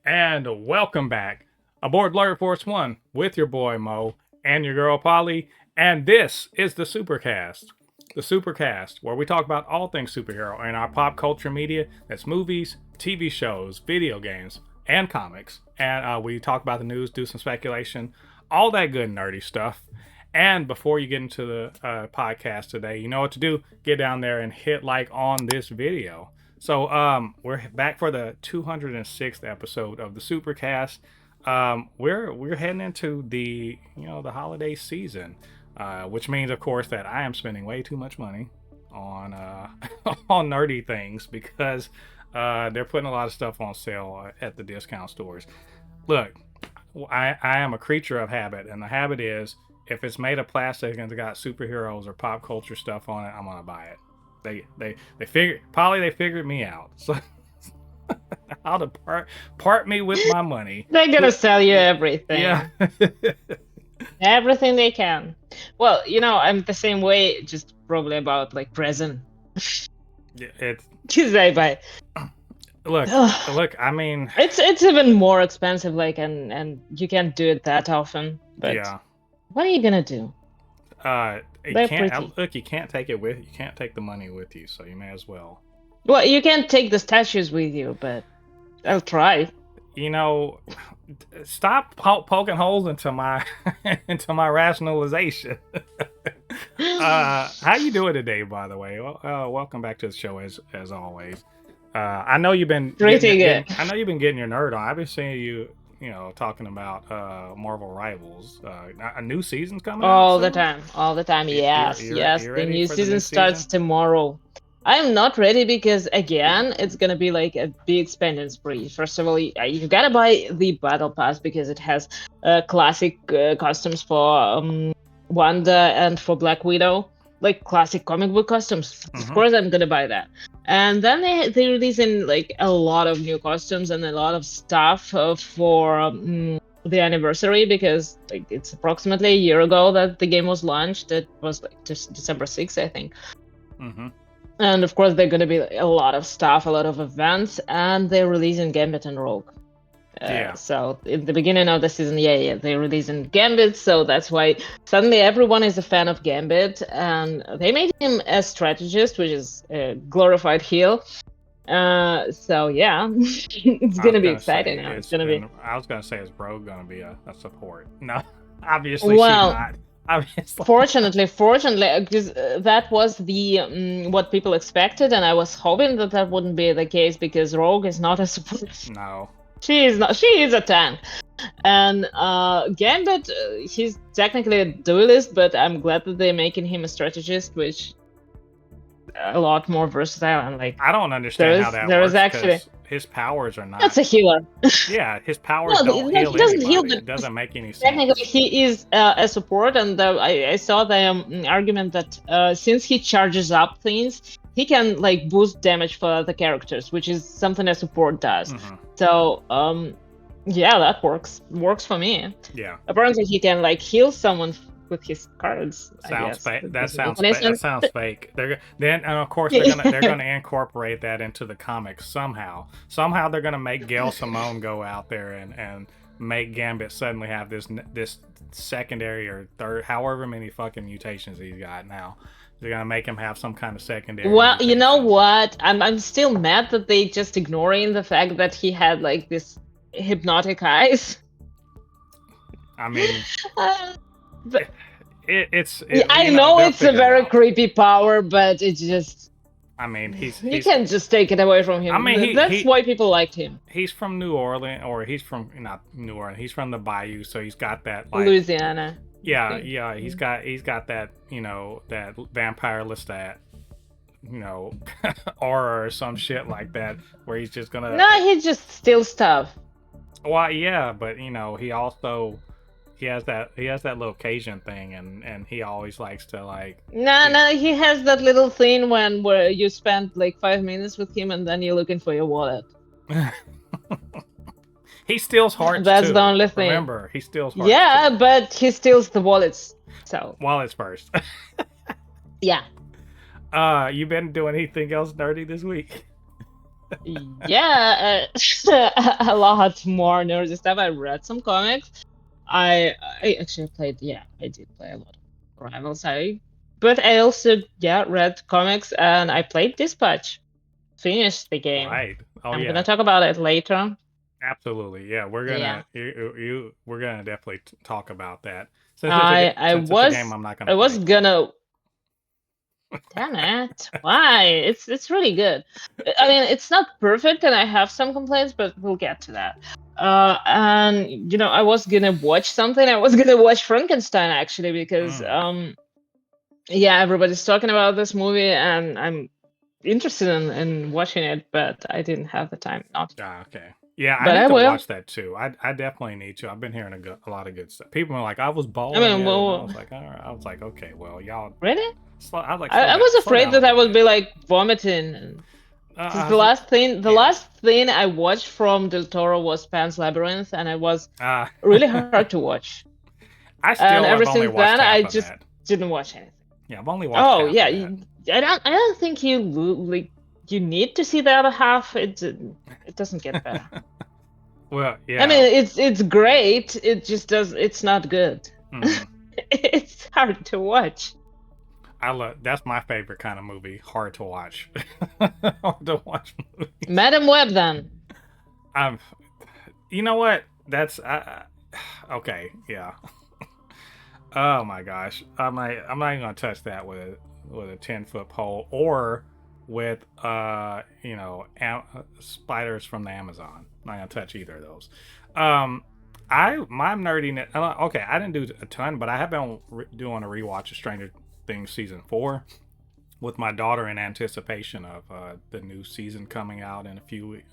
And welcome back aboard Blurred Force One with your boy Mo and your girl Polly. And this is the Supercast, where we talk about all things superhero in our pop culture media. That's movies, TV shows, video games, and comics. And we talk about the news, do some speculation, all that good nerdy stuff. And before you get into the podcast today, you know what to do. Get down there and hit like on this video. So we're back for the 206th episode of the Supercast. We're heading into the holiday season, which means of course that I am spending way too much money on on nerdy things because they're putting a lot of stuff on sale at the discount stores. Look, I am a creature of habit, and the habit is if it's made of plastic and it's got superheroes or pop culture stuff on it, I'm gonna buy it. They figured me out. So how to part me with my money. They're gonna sell you everything. Yeah. Everything they can. Well, I'm the same way, just probably about like resin. It's Cause I buy. look. I mean, it's even more expensive, like, and you can't do it that often. But yeah. what are you gonna do? You They're can't pretty. look. You can't take it with. You can't take the money with you, so you may as well. Well, you can't take the statues with you, but I'll try. Stop poking holes into my into my rationalization. How you doing today, by the way? Welcome back to the show as always. I know you've been Pretty good. I know you've been getting your nerd on. I've been seeing you talking about Marvel Rivals. A new season's coming out All the soon? time, all the time. Yes, you're yes. The ready new for the season new starts season? tomorrow. I'm not ready because again, it's gonna be like a big spending spree. First of all, you gotta buy the battle pass because it has classic costumes for Wanda and for Black Widow, like classic comic book costumes. Of Mhm. course, I'm gonna buy that. And then they releasing like a lot of new costumes and a lot of stuff for the anniversary because like it's approximately a year ago that the game was launched. It was like just December 6th, I think. Mhm. And of course, there are going to be a lot of stuff, a lot of events, and they're releasing Gambit and Rogue. Yeah. So in the beginning of the season, yeah, they're releasing Gambit, so that's why suddenly everyone is a fan of Gambit, and they made him a strategist, which is a glorified heel. So yeah, it's I was gonna be gonna exciting say now. It's gonna be. I was gonna say is Rogue gonna be a support? No, obviously she's Well, not. Obviously. fortunately, because that was the what people expected, and I was hoping that that wouldn't be the case because Rogue is not a support. No. She is not. She is a tank, and Gambit, he's technically a duelist, but I'm glad that they're making him a strategist, which a lot more versatile and like. I don't understand how that works actually. because his powers are not. That's a healer. Yeah, his powers No, don't he heal doesn't heal, anybody. but It doesn't make any sense. technically he is a support, and I saw the argument that since he charges up things, he can like boost damage for other characters, which is something a support does. Mhm. So yeah, that works for me. Yeah. Apparently he can like heal someone with his cards. Sounds fake. That That doesn't make sounds any fake. That sense. sounds fake. And of course they're gonna incorporate that into the comics somehow. Somehow they're gonna make Gail Simone go out there and make Gambit suddenly have this secondary or third, however many fucking mutations he's got now. They're gonna make him have some kind of secondary. Well, you know mutation. what? I'm still mad that they just ignoring the fact that he had like this hypnotic eyes. I mean, But I you know they'll it's a figure it very out. creepy power, but it just I mean, you he's can't just take it away from him. I mean, That's why people liked him. he's from New Orleans, or he's from not New Orleans. He's from the Bayou, so he's got that like Louisiana. yeah. He's got that that vampire Lestat aura or some shit like that, where he's just gonna. No, he just steals stuff. Well, yeah, but he also he has that little Cajun thing, and he always likes to like. No, he has that little thing where you spend like 5 minutes with him and then you're looking for your wallet. He steals hearts That's too. the only thing. Remember, he steals hearts. Yeah, too. but he steals the wallets. So Wallets first. yeah. You been doing anything else nerdy this week? Yeah, a lot more nerdy stuff. I read some comics. I actually played. Yeah, I did play a lot of Rivals. But I also read comics and I played Dispatch. Finished the game. Right. Oh I'm gonna yeah. talk about it later. Absolutely. Yeah, we're Yeah, gonna we're gonna definitely talk about that. I I Since it's a game was I'm not gonna I was play. gonna. Damn it! Why? It's really good. I mean, it's not perfect, and I have some complaints, but we'll get to that. And I was gonna watch something. I was gonna watch Frankenstein actually because Mm. yeah, everybody's talking about this movie, and I'm interested in watching it, but I didn't have the time. Not yet, Ah, okay. Yeah, I but need I to will. watch that too. I definitely need to. I've been hearing a lot of good stuff. People are like, I was I bawling mean, it, and I well, was like, all right. I was like, okay, well, y'all, really? I was like, I was slow afraid down a that I little would bit. be like vomiting. Because I was, the yeah. last thing I watched from Del Toro was Pan's Labyrinth, and it was Uh, really hard to watch. I And still ever have only since watched then, I half of just that. didn't watch anything. Yeah, I've only watched Oh half yeah, of that. I don't think like you need to see the other half. It doesn't get better. Well, I yeah. mean, it's great. It just does. It's not good. Hmm. It's hard to watch. I love that's my favorite kind of movie. Hard to watch. Hard to watch movies. Madam Web, then. I'm. You know what? That's okay. Yeah. Oh my gosh. I'm not even gonna touch that with a 10-foot pole or with spiders from the Amazon. I'm not gonna touch either of those. Um, my nerdiness. Okay, I didn't do a ton, but I have been doing a rewatch of Stranger Things season 4 with my daughter in anticipation of the new season coming out in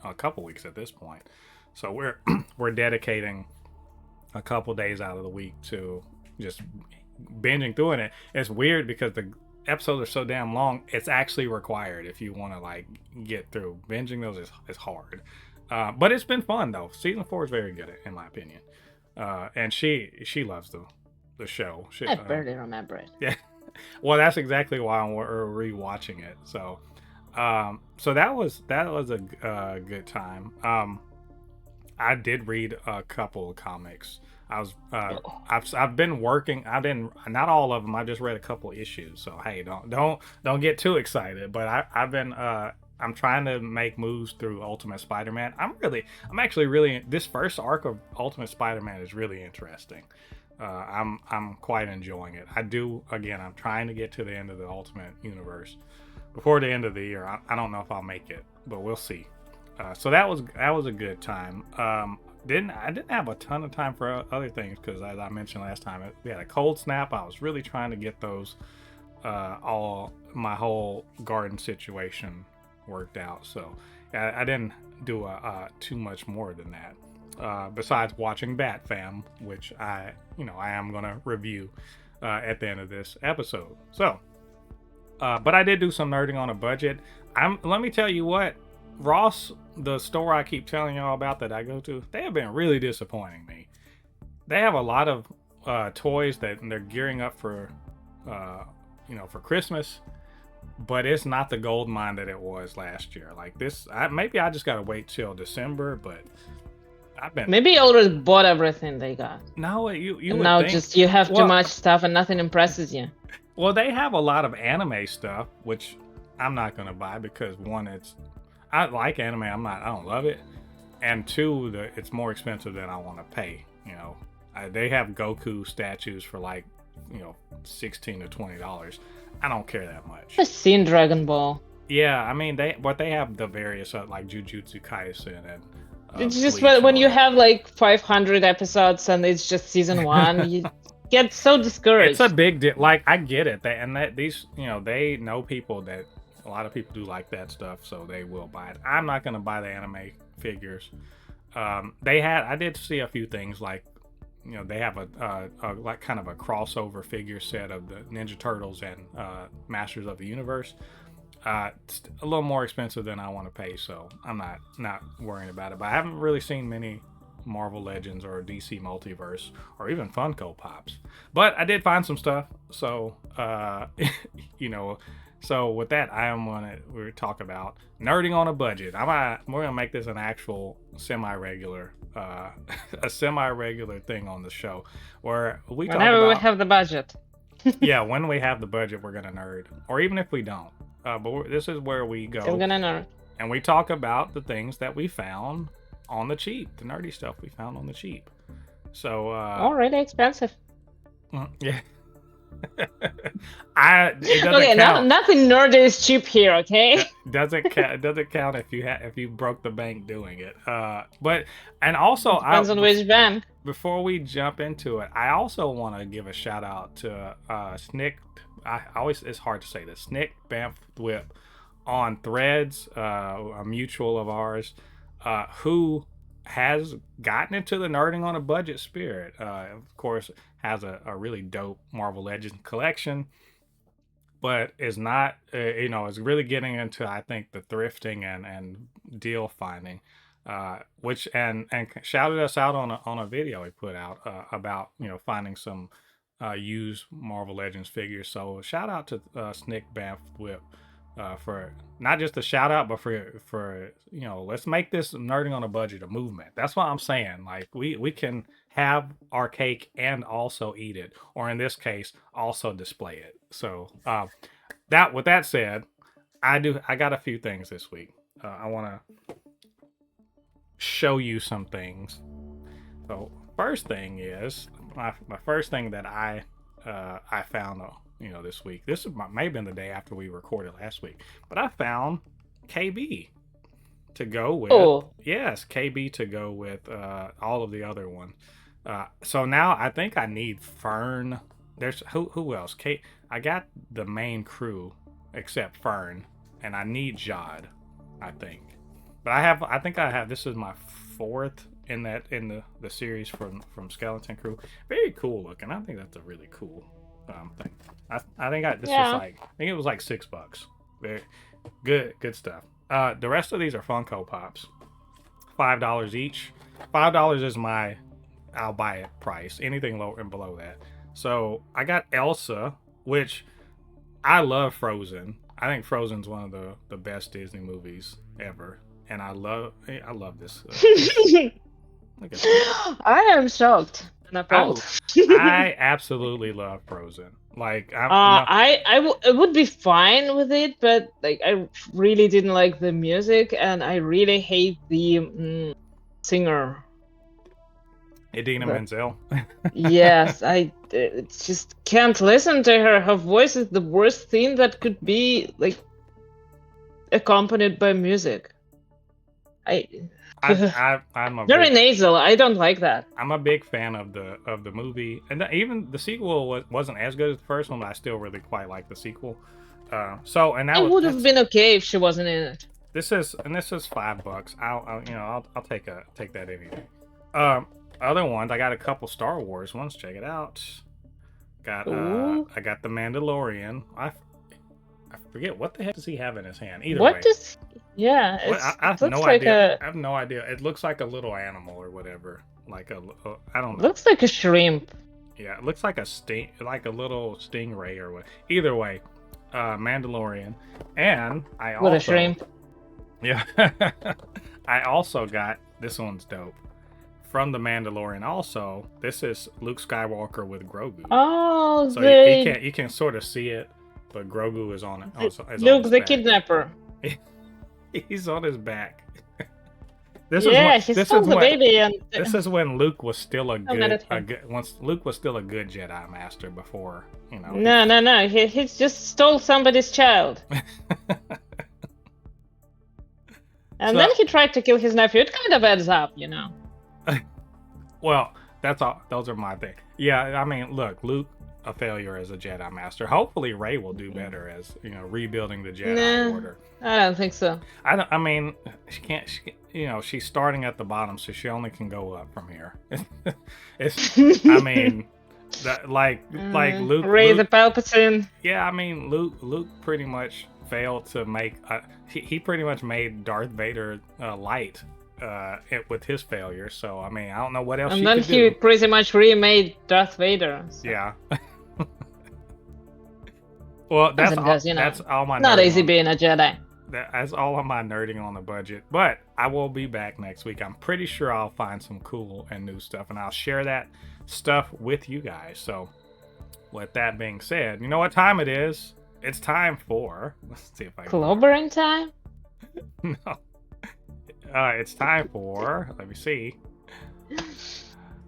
a couple weeks at this point. So we're we're dedicating a couple days out of the week to just binging through it. It's weird because the episodes are so damn long. It's actually required if you want to like get through. Binging those is hard, but it's been fun though. Season 4 is very good in my opinion, and she loves the show. I barely remember it. Yeah, well that's exactly why I'm rewatching it. So that was a good time. I did read a couple of comics. I was I've been working. I didn't not all of them. I just read a couple issues. So hey, don't get too excited. But I've been I'm trying to make moves through Ultimate Spider-Man. I'm actually really this first arc of Ultimate Spider-Man is really interesting. I'm quite enjoying it. I'm trying to get to the end of the Ultimate Universe before the end of the year. I don't know if I'll make it, but we'll see. So that was a good time. Didn't have a ton of time for other things because as I mentioned last time, we had a cold snap. I was really trying to get those all my whole garden situation worked out. So I didn't do too much more than that. Besides watching Bat Fam, which I am gonna review at the end of this episode. So, but I did do some nerding on a budget. Let me tell you what, Ross, the store I keep telling y'all about that I go to, they have been really disappointing me. They have a lot of toys that they're gearing up for, for Christmas, but it's not the gold mine that it was last year. Like this, maybe I just gotta wait till December, but I've been Maybe you already bought everything they got, no, you and would now think. just you have too Well, much stuff and nothing impresses you. well, they have a lot of anime stuff, which I'm not gonna buy because one, I like anime. I don't love it, and two, it's more expensive than I want to pay. They have Goku statues for like, $16 to $20. I don't care that much. I've seen Dragon Ball. Yeah, I mean they have the various like Jujutsu Kaisen and It's just Bleach and when all you that. have like 500 episodes and it's just season one, you get so It's a discouraged. big deal. Like I get it, these they know people that a lot of people do like that stuff, so they will buy it. I'm not gonna buy the anime figures. I did see a few things like they have a like kind of a crossover figure set of the Ninja Turtles and Masters of the Universe. It's a little more expensive than I want to pay, so I'm not worrying about it. But I haven't really seen many Marvel Legends or DC Multiverse or even Funko Pops. But I did find some stuff, so you know, So with that, we talk about nerding on a budget. We're gonna make this an actual semi-regular, a semi-regular thing on the show, where we talk Whenever we about have the budget. yeah, when we have the budget, we're gonna nerd, or even if we don't. This is where we Still go gonna nerd. and we talk about the things that we found on the cheap, the nerdy stuff we found on the cheap. So Already expensive. yeah. It doesn't Okay, count. nothing nerdy is cheap here, okay? Doesn't count if you broke the bank doing it. But and also Depends on which bank. before we jump into it, I also want to give a shout out to Snick. It's hard to say this. Snick Bamf Whip on Threads, a mutual of ours, who has gotten into the nerding on a budget spirit. Of course, has a really dope Marvel Legends collection, but is not, is really getting into, I think, the thrifting and deal finding, which and shouted us out on a video he put out about finding some used Marvel Legends figures. So shout out to Snick Banff Whip for not just a shout out, but for let's make this nerding on a budget a movement. That's what I'm saying. Like we can have our cake and also eat it, or in this case, also display it. So with that said, I got a few things this week. I want to show you some things. So first thing is my first thing that I found this week. This may have been the day after we recorded last week, but I found KB to go with. Oh. Yes, KB to go with all of the other ones. So now I think I need Fern. There's who else? I got the main crew except Fern, and I need Jod, I think. But I think I have. This is my fourth in the series from Skeleton Crew. Very cool looking. I think that's a really cool thing. I think it was like $6. Very good stuff. The rest of these are Funko Pops, $5 each. $5 is my I'll buy it price. Anything lower and below that. So I got Elsa, which I love Frozen. I think Frozen's one of the best Disney movies ever, and I love this. Look at that. I am shocked and appalled. I absolutely love Frozen. Like I would be fine with it, but like I really didn't like the music, and I really hate the singer. Idina Menzel. Yes, I just can't listen to her. Her voice is the worst thing that could be like accompanied by music. I'm very nasal. I don't like that. I'm a big fan of the movie, and even the sequel wasn't as good as the first one, but I still really quite like the sequel. It would have been okay if she wasn't in it. This is $5. I'll take that any day. Other ones, I got a couple Star Wars ones. Check it out. I got the Mandalorian. I forget what the heck does he have in his hand. Either way. Yeah, I have no idea. I have no idea. It looks like a little animal or whatever. Like I don't know. Looks like a shrimp. Yeah, it looks like like a little stingray or what. Either way, Mandalorian, and I also. What a shrimp. Yeah, I also got this one's dope. From the Mandalorian, also, this is Luke Skywalker with Grogu. Oh, so you can sort of see it, but Grogu is on it. Luke the kidnapper. He's on his back. He stole the baby. And this is when Luke was still once Luke was still a good Jedi Master before, No. He just stole somebody's child. And then he tried to kill his nephew. It kind of adds up, Well, that's all. Those are my thing. Yeah, I mean, look, Luke, a failure as a Jedi Master. Hopefully, Rey will do better as rebuilding the Jedi Order. I don't think so. I mean, she can't. She's starting at the bottom, so she only can go up from here. I mean, like Luke. Rey the Palpatine. Yeah, I mean, Luke pretty much failed to make. He pretty much made Darth Vader light. With his failure, so I mean, I don't know what else. And then he pretty much remade Darth Vader. So. Yeah. Well, Comes and goes, that's all my Not nerding easy on. being a Jedi. That's all of my nerding on the budget. But I will be back next week. I'm pretty sure I'll find some cool and new stuff, and I'll share that stuff with you guys. So, with that being said, you know what time it is? It's time for. Let's see if I can. Clobbering time? No. It's time for. Let me see.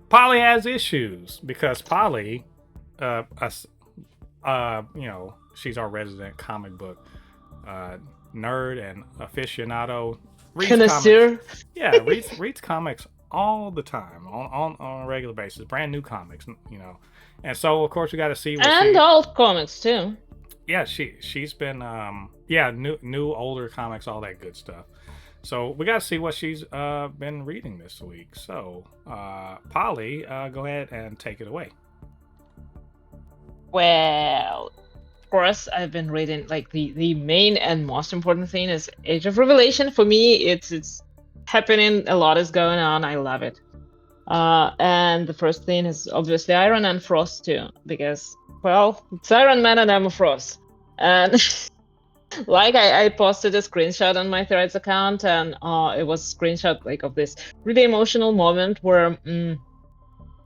Polly has issues because Polly, she's our resident comic book nerd and aficionado. Reads Connoisseur. comics. Yeah, reads comics all the time on a regular basis. Brand new comics, And so of course we got to see what And old comics too. Yeah, she's been new older comics, all that good stuff. So we got to see what she's been reading this week. So Polly, go ahead and take it away. Well, of course, I've been reading like the main and most important thing is Age of Revelation. For me, it's happening. A lot is going on. I love it. And the first thing is obviously Iron and Frost too, because well, it's Iron Man and Emma Frost. And like I posted a screenshot on my Threads account, and it was a screenshot like of this really emotional moment where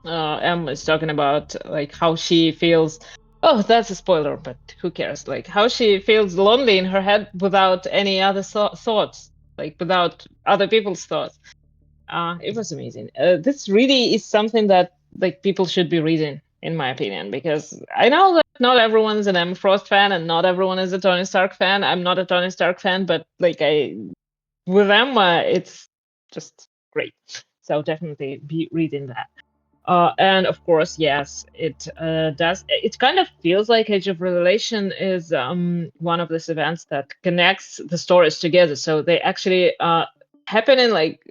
Em is talking about like how she feels. Oh, that's a spoiler, but who cares? Like how she feels lonely in her head without any other thoughts, like without other people's thoughts. It was amazing. This really is something that like people should be reading, in my opinion, because I know that not everyone's an Emma Frost fan and not everyone is a Tony Stark fan. I'm not a Tony Stark fan, but like with Emma, it's just great. So definitely be reading that. And of course, yes, it does. It kind of feels like Age of Revelation is one of these events that connects the stories together. So they actually happen in like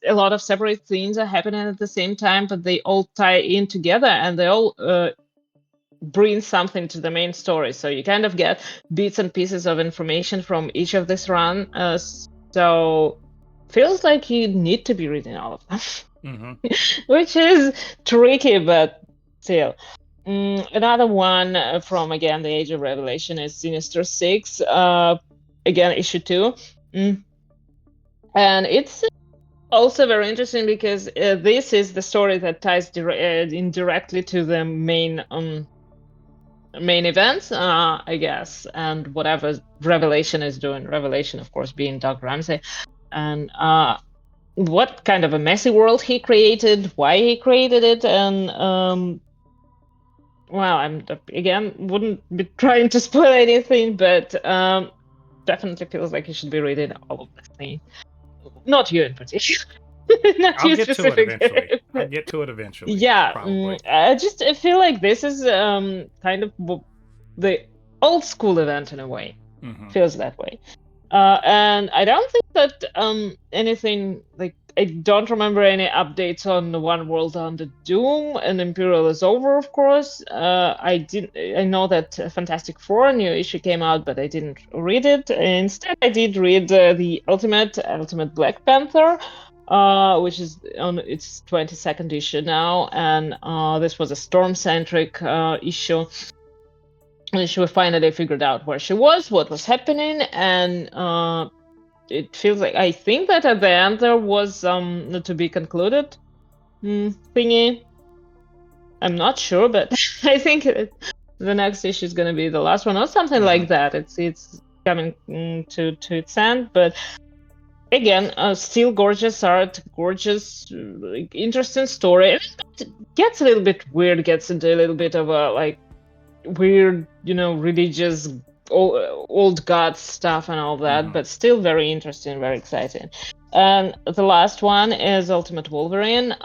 a lot of separate things are happening at the same time, but they all tie in together and they all bring something to the main story. So you kind of get bits and pieces of information from each of this run. So feels like you need to be reading all of them. Which is tricky, but still. Another one from again the Age of Revelation is Sinister Six. Again, issue 2, and it's also very interesting because this is the story that ties indirectly to the main events, I guess, and whatever Revelation is doing. Revelation, of course, being Doug Ramsey, and what kind of a messy world he created, why he created it, and well, I'm again wouldn't be trying to spoil anything, but definitely feels like you should be reading all of this thing. Not you in particular. Not I'll you get specifically. to it eventually. I'll get to it eventually. Yeah, probably. I feel like this is kind of the old school event in a way. Feels that way. And I don't think that anything like I don't remember any updates on the One World Under Doom and Imperial is over, of course. I know that Fantastic Four new issue came out, but I didn't read it. Instead, I did read the Ultimate Black Panther, which is on its 22nd issue now, and this was a Storm-centric issue. And she finally figured out where she was, what was happening, and it feels like I think that at the end there was to be concluded thingy. I'm not sure, but I think the next issue is going to be the last one or something like that. It's coming to its end, but again, still gorgeous art, gorgeous, interesting story. It gets a little bit weird, gets into a little bit of a like weird, religious old god stuff and all that, but still very interesting, very exciting. And the last one is Ultimate Wolverine.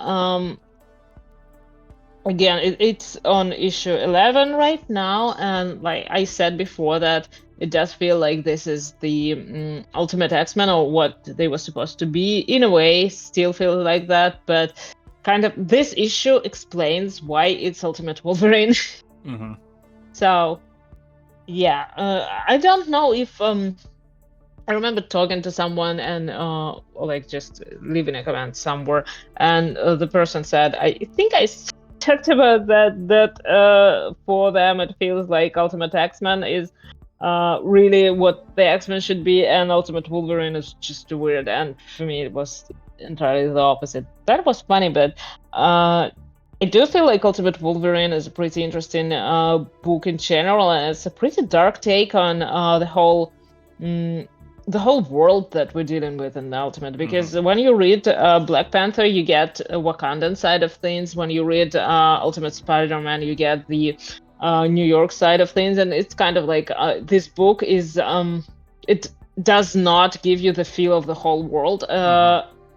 Again, it's on issue 11 right now, and like I said before, that it does feel like this is the Ultimate X-Men, or what they were supposed to be in a way. Still feel like that, but kind of this issue explains why it's Ultimate Wolverine. So, yeah, I don't know if I remember talking to someone and like just leaving a comment somewhere, and the person said, "I think I talked about that for them it feels like Ultimate X-Men is really what the X-Men should be, and Ultimate Wolverine is just too weird. And for me, it was entirely the opposite. That was funny, but I do feel like Ultimate Wolverine is a pretty interesting book in general, and it's a pretty dark take on the whole world that we're dealing with in Ultimate. Because when you read Black Panther, you get a Wakandan side of things. When you read Ultimate Spider-Man, you get the New York side of things, and it's kind of like this book is it does not give you the feel of the whole world.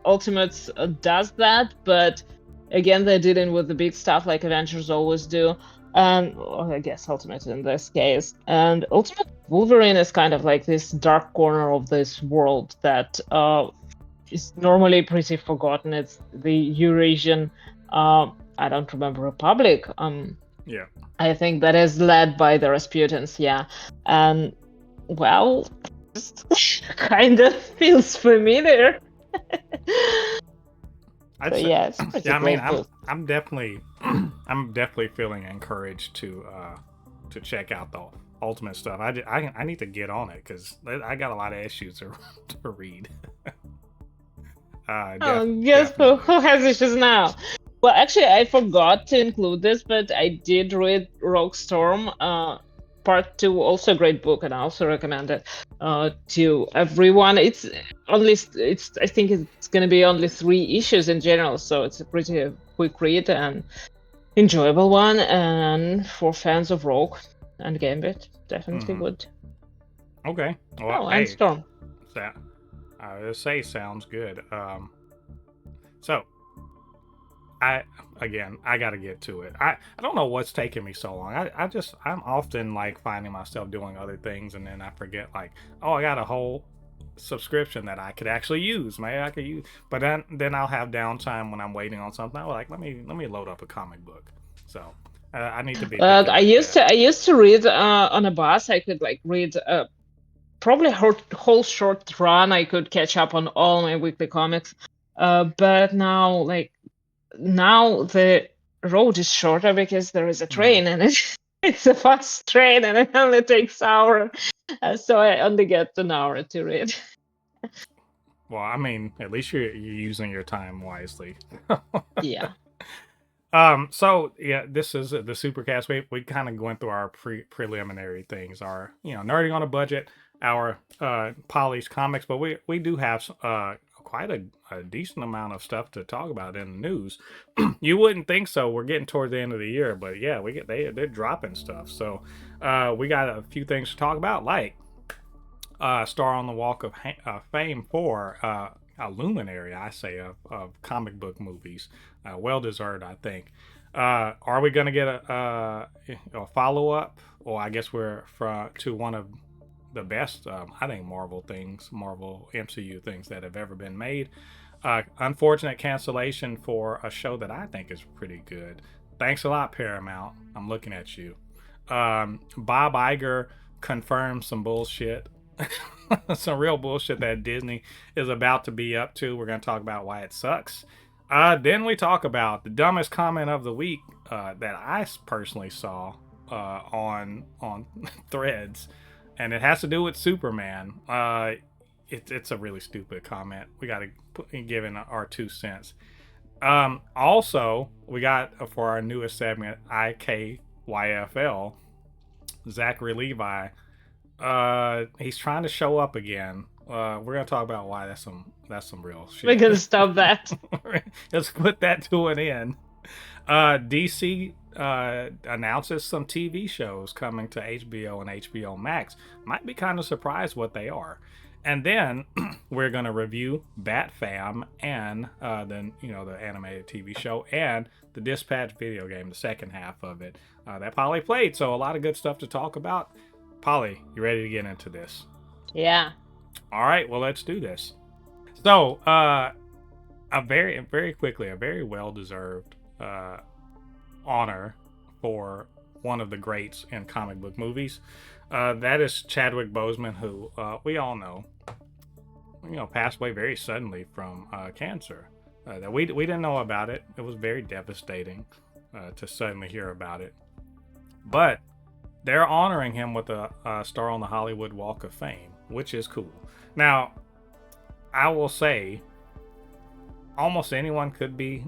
Ultimate does that, but again, they're dealing with the big stuff like Avengers always do. Or I guess Ultimate in this case. And Ultimate Wolverine is kind of like this dark corner of this world that is normally pretty forgotten. It's the Eurasian, I don't remember, Republic. Yeah. I think that is led by the Rasputins, yeah. And, well, just kind of feels familiar. So, yeah, it's pretty great book. I'm definitely feeling encouraged to check out the Ultimate stuff. I need to get on it because I got a lot of issues to read. Guess who has issues now? Well, actually, I forgot to include this, but I did read Rogue Storm, Part 2, also a great book, and I also recommend it to everyone. I think it's going to be only 3 issues in general, so it's a pretty quick read and enjoyable one. And for fans of Rogue and Gambit, definitely would. Okay. Well, and Storm. I would say sounds good. So I gotta get to it. I don't know what's taking me so long. I'm often like finding myself doing other things, and then I forget, like, oh, I got a whole subscription that I could actually use. Maybe I could use, but then I'll have downtime when I'm waiting on something. I'm like, let me load up a comic book. So I need to be. I used to read on a bus. I could like read probably whole short run. I could catch up on all my weekly comics. But now the road is shorter because there is a train, and it's a fast train, and it only takes an hour. So I only get an hour to read. Well, I mean, at least you're using your time wisely. Yeah. So yeah, this is the Supercast. We kind of went through our preliminary things, our nerding on a budget, our Polly's comics, but we do have quite a decent amount of stuff to talk about in the news. You wouldn't think so. We're getting towards the end of the year, but yeah, they're dropping stuff. So we got a few things to talk about, like Star on the Walk of Fame for a luminary, I say, of comic book movies. Well deserved, I think. Are we going to get a follow up? Or I guess we're to one of the best, I think, Marvel MCU things that have ever been made. Unfortunate cancellation for a show that I think is pretty good. Thanks a lot, Paramount. I'm looking at you. Bob Iger confirmed some bullshit. Some real bullshit that Disney is about to be up to. We're going to talk about why it sucks. Then we talk about the dumbest comment of the week that I personally saw on Threads, and it has to do with Superman. It's a really stupid comment. We got to give in our 2 cents. Also, we got for our newest segment, IKYFL, Zachary Levi. He's trying to show up again. We're gonna talk about why that's some real shit. We're gonna stop that. Let's put that to an end. DC announces some TV shows coming to HBO and HBO Max. Might be kind of surprised what they are. And then we're gonna review Bat Fam and the animated TV show and the Dispatch video game, the second half of it that Polly played. So a lot of good stuff to talk about. Polly, you ready to get into this? Yeah. All right, well, let's do this. So, very quickly, a very well-deserved honor for one of the greats in comic book movies. That is Chadwick Boseman, who we all know, passed away very suddenly from cancer. That we didn't know about it. It was very devastating. to suddenly hear about it. But they're honoring him with a star on the Hollywood Walk of Fame, which is cool. Now, I will say, almost anyone could be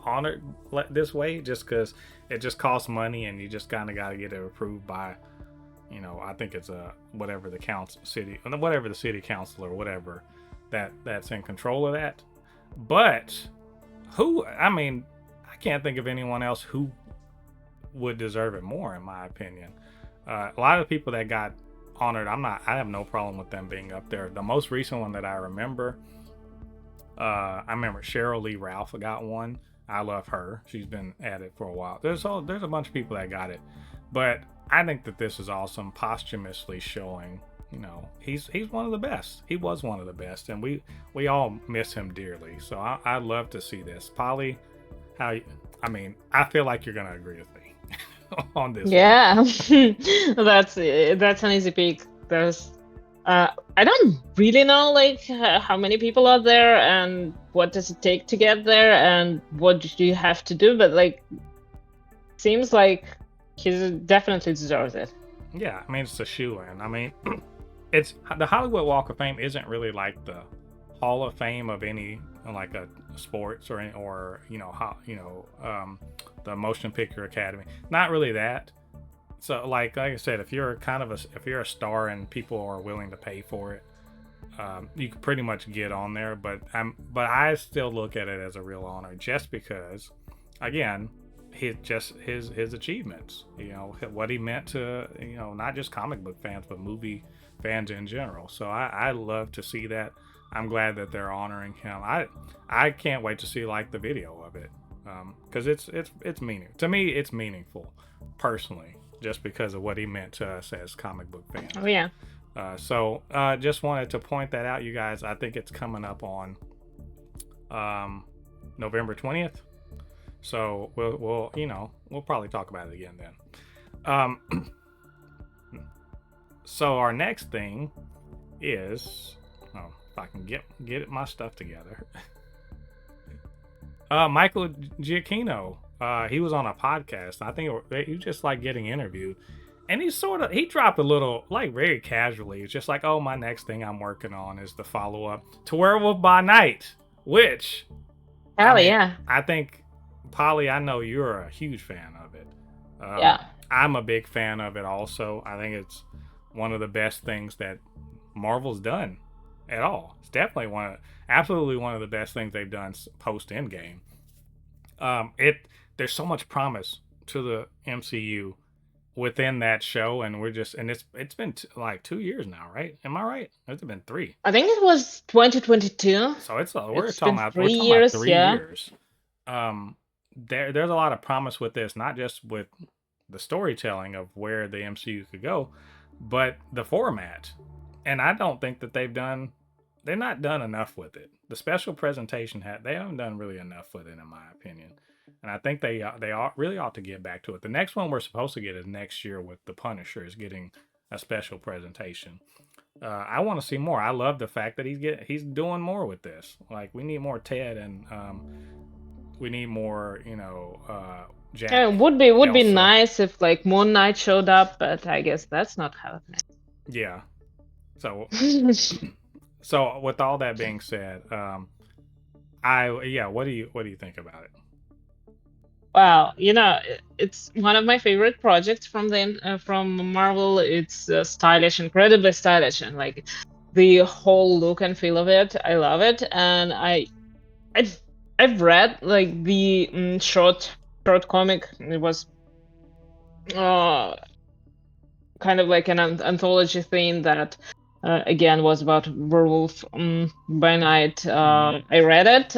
honored this way, just because it just costs money, and you just kind of got to get it approved by, I think it's whatever the city council or whatever that's in control of that. But I can't think of anyone else who would deserve it more, in my opinion. A lot of the people that got honored, I have no problem with them being up there. The most recent one that I remember Cheryl Lee Ralph got one. I love her. She's been at it for a while. There's a bunch of people that got it, but I think that this is awesome, posthumously showing, he's one of the best. He was one of the best, and we all miss him dearly. So I love to see this. Polly, I feel like you're gonna agree with me on this. Yeah, that's an easy pick. There's I don't really know like how many people are there and what does it take to get there and what do you have to do, but like seems like he definitely deserves it. Yeah, it's a shoe-in. It's the Hollywood Walk of Fame isn't really like the Hall of Fame of any like a sports or the Motion Picture Academy. Not really that. So like I said, if you're a star and people are willing to pay for it, you can pretty much get on there. But I still look at it as a real honor, just because, again, his achievements. What he meant to not just comic book fans but movie fans in general. So I love to see that. I'm glad that they're honoring him. I can't wait to see like the video of it, because it's meaningful to me. It's meaningful personally, just because of what he meant to us as comic book fans. Oh yeah. So just wanted to point that out, you guys. I think it's coming up on November 20th. So we'll probably talk about it again then. So our next thing is, if I can get my stuff together. Michael Giacchino. He was on a podcast. I think he was just like getting interviewed, and he dropped a little, like, very casually. It's just like, oh, my next thing I'm working on is the follow up to Werewolf by Night, which yeah. I think, Polly, I know you're a huge fan of it. Yeah, I'm a big fan of it also. I think it's one of the best things that Marvel's done at all. It's definitely absolutely one of the best things they've done post Endgame. There's so much promise to the MCU within that show, and it's been like 2 years now, right? Am I right? Has it been 3? I think it was 2022. So we're It's talking been about 3 years. 3 years. There's a lot of promise with this, not just with the storytelling of where the MCU could go, but the format. And I don't think that they're not done enough with it. The special presentation they haven't done really enough with it, in my opinion. And I think they really ought to get back to it. The next one we're supposed to get is next year, with the Punisher is getting a special presentation. I want to see more. I love the fact that he's doing more with this. Like, we need more Ted, and we need more, Jack. Yeah, it would be nice if like Moon Knight showed up, but I guess that's not happening. Yeah. So so with all that being said, what do you think about it? Wow, it's one of my favorite projects from Marvel. It's stylish, incredibly stylish, and like the whole look and feel of it, I love it. And I've read like the short comic. It was kind of like an anthology thing that again was about Werewolf by Night. I read it.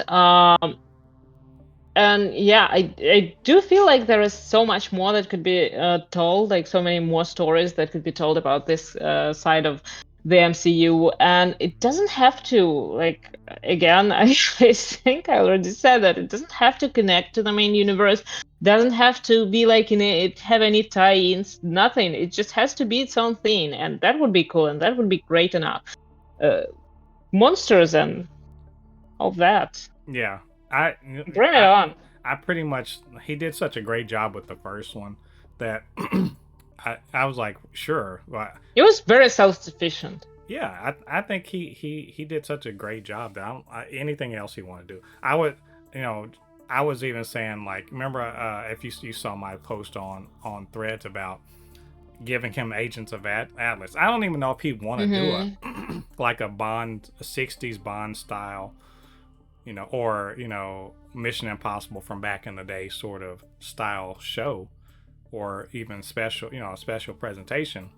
And yeah, I do feel like there is so much more that could be told, like so many more stories that could be told about this side of the MCU. And it doesn't have to, like, again, I think I already said that it doesn't have to connect to the main universe, doesn't have to be like it have any tie-ins, nothing. It just has to be its own thing, and that would be cool, and that would be great enough. Monsters and all that. Yeah. Bring it on. I pretty much he did such a great job with the first one that I was like, sure, well, He was very self-sufficient. yeah, I think he did such a great job that anything else he wanted to do, I would, you know, I was even saying like, remember if you saw my post on Threads about giving him Agents of Atlas. I don't even know if he'd want to do Hmm. a like a Bond, a '60s Bond style, or Mission Impossible from back in the day sort of style show, or even special, a special presentation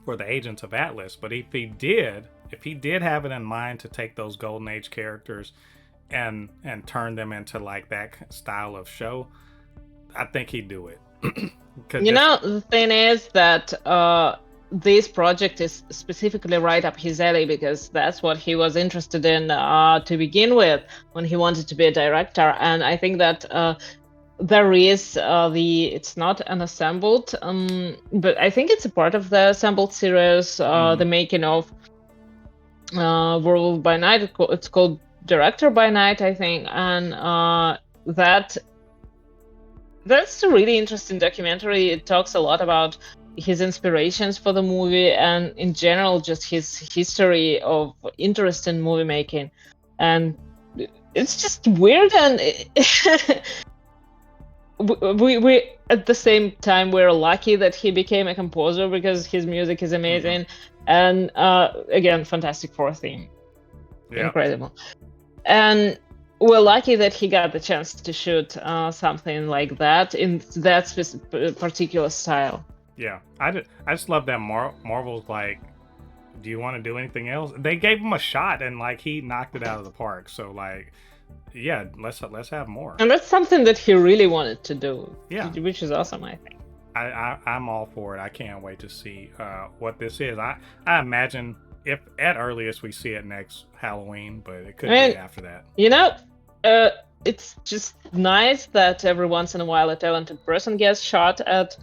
for the Agents of Atlas. But if he did have it in mind to take those Golden Age characters and turn them into like that style of show, I think he'd do it. Because You know, the thing is that this project is specifically right up his alley because that's what he was interested in to begin with when he wanted to be a director. And I think that there is it's not an assembled, but I think it's a part of the assembled series, the making of Werewolf by Night. It's called Director by Night, I think, and that's a really interesting documentary. It talks a lot about his inspirations for the movie and in general just his history of interest in movie making. And it's just weird, and we at the same time we're lucky that he became a composer because his music is amazing. And again, Fantastic Four theme, incredible. And we're lucky that he got the chance to shoot something like that in that particular style. Yeah, I just love that Marvel's like, do you want to do anything else? They gave him a shot and like he knocked it out of the park. So like, yeah, let's have more. And that's something that he really wanted to do. Yeah, which is awesome, I think. I'm all for it. I can't wait to see what this is. I imagine if at earliest we see it next Halloween, but it could be after that. It's just nice that every once in a while a talented person gets shot at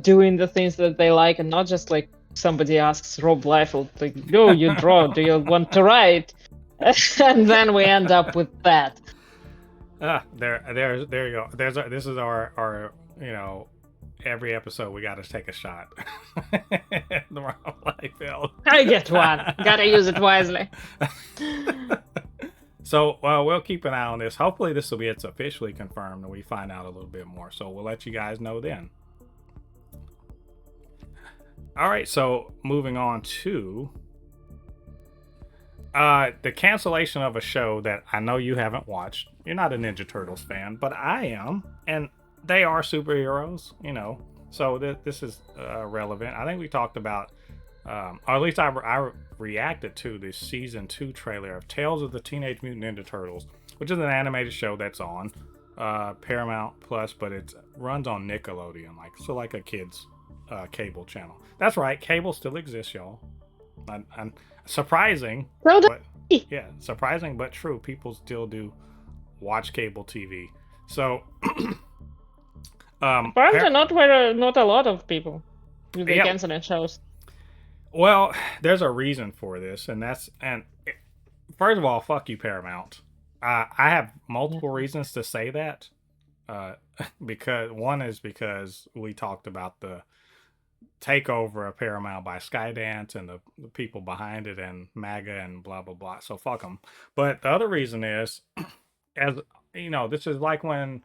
doing the things that they like, and not just like somebody asks Rob Liefeld, like, "No, you draw. Do you want to write?" And then we end up with that. There you go. This is our every episode we got to take a shot. The Rob Liefeld. I get one. Gotta use it wisely. So we'll keep an eye on this. Hopefully this will be it's officially confirmed and we find out a little bit more. So we'll let you guys know then. All right, so moving on to the cancellation of a show that I know you haven't watched. You're not a Ninja Turtles fan, but I am, and they are superheroes, So this is relevant. I think we talked about, or at least I reacted to the season 2 trailer of Tales of the Teenage Mutant Ninja Turtles, which is an animated show that's on Paramount Plus, but it runs on Nickelodeon, like a kids cable channel. That's right, cable still exists, y'all. I'm surprising, but yeah, surprising but true. People still do watch cable TV. So, apparently not a lot of people. They canceling shows. Well, there's a reason for this, and first of all, fuck you, Paramount. I have multiple reasons to say that. Because we talked about the takeover of Paramount by Skydance and the people behind it and MAGA and blah blah blah. So fuck them. But the other reason is, as this is like when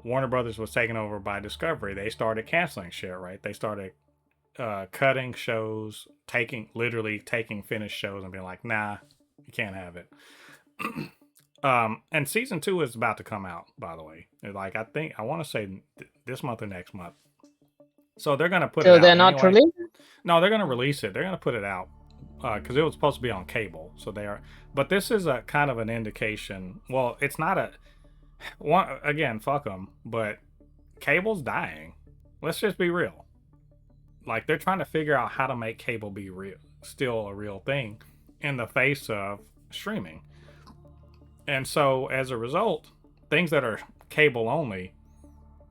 Warner Brothers was taken over by Discovery. They started canceling shit, right? They started cutting shows, literally taking finished shows and being like, nah, you can't have it. And season 2 is about to come out, by the way. Like, I want to say this month or next month. So they're going to put it out. So they're not releasing? No, they're going to release it. They're going to put it out because it was supposed to be on cable. So they are. But this is a kind of an indication. Well, it's not again, fuck them. But cable's dying. Let's just be real. Like, they're trying to figure out how to make cable be real, still a real thing in the face of streaming. And so as a result, things that are cable only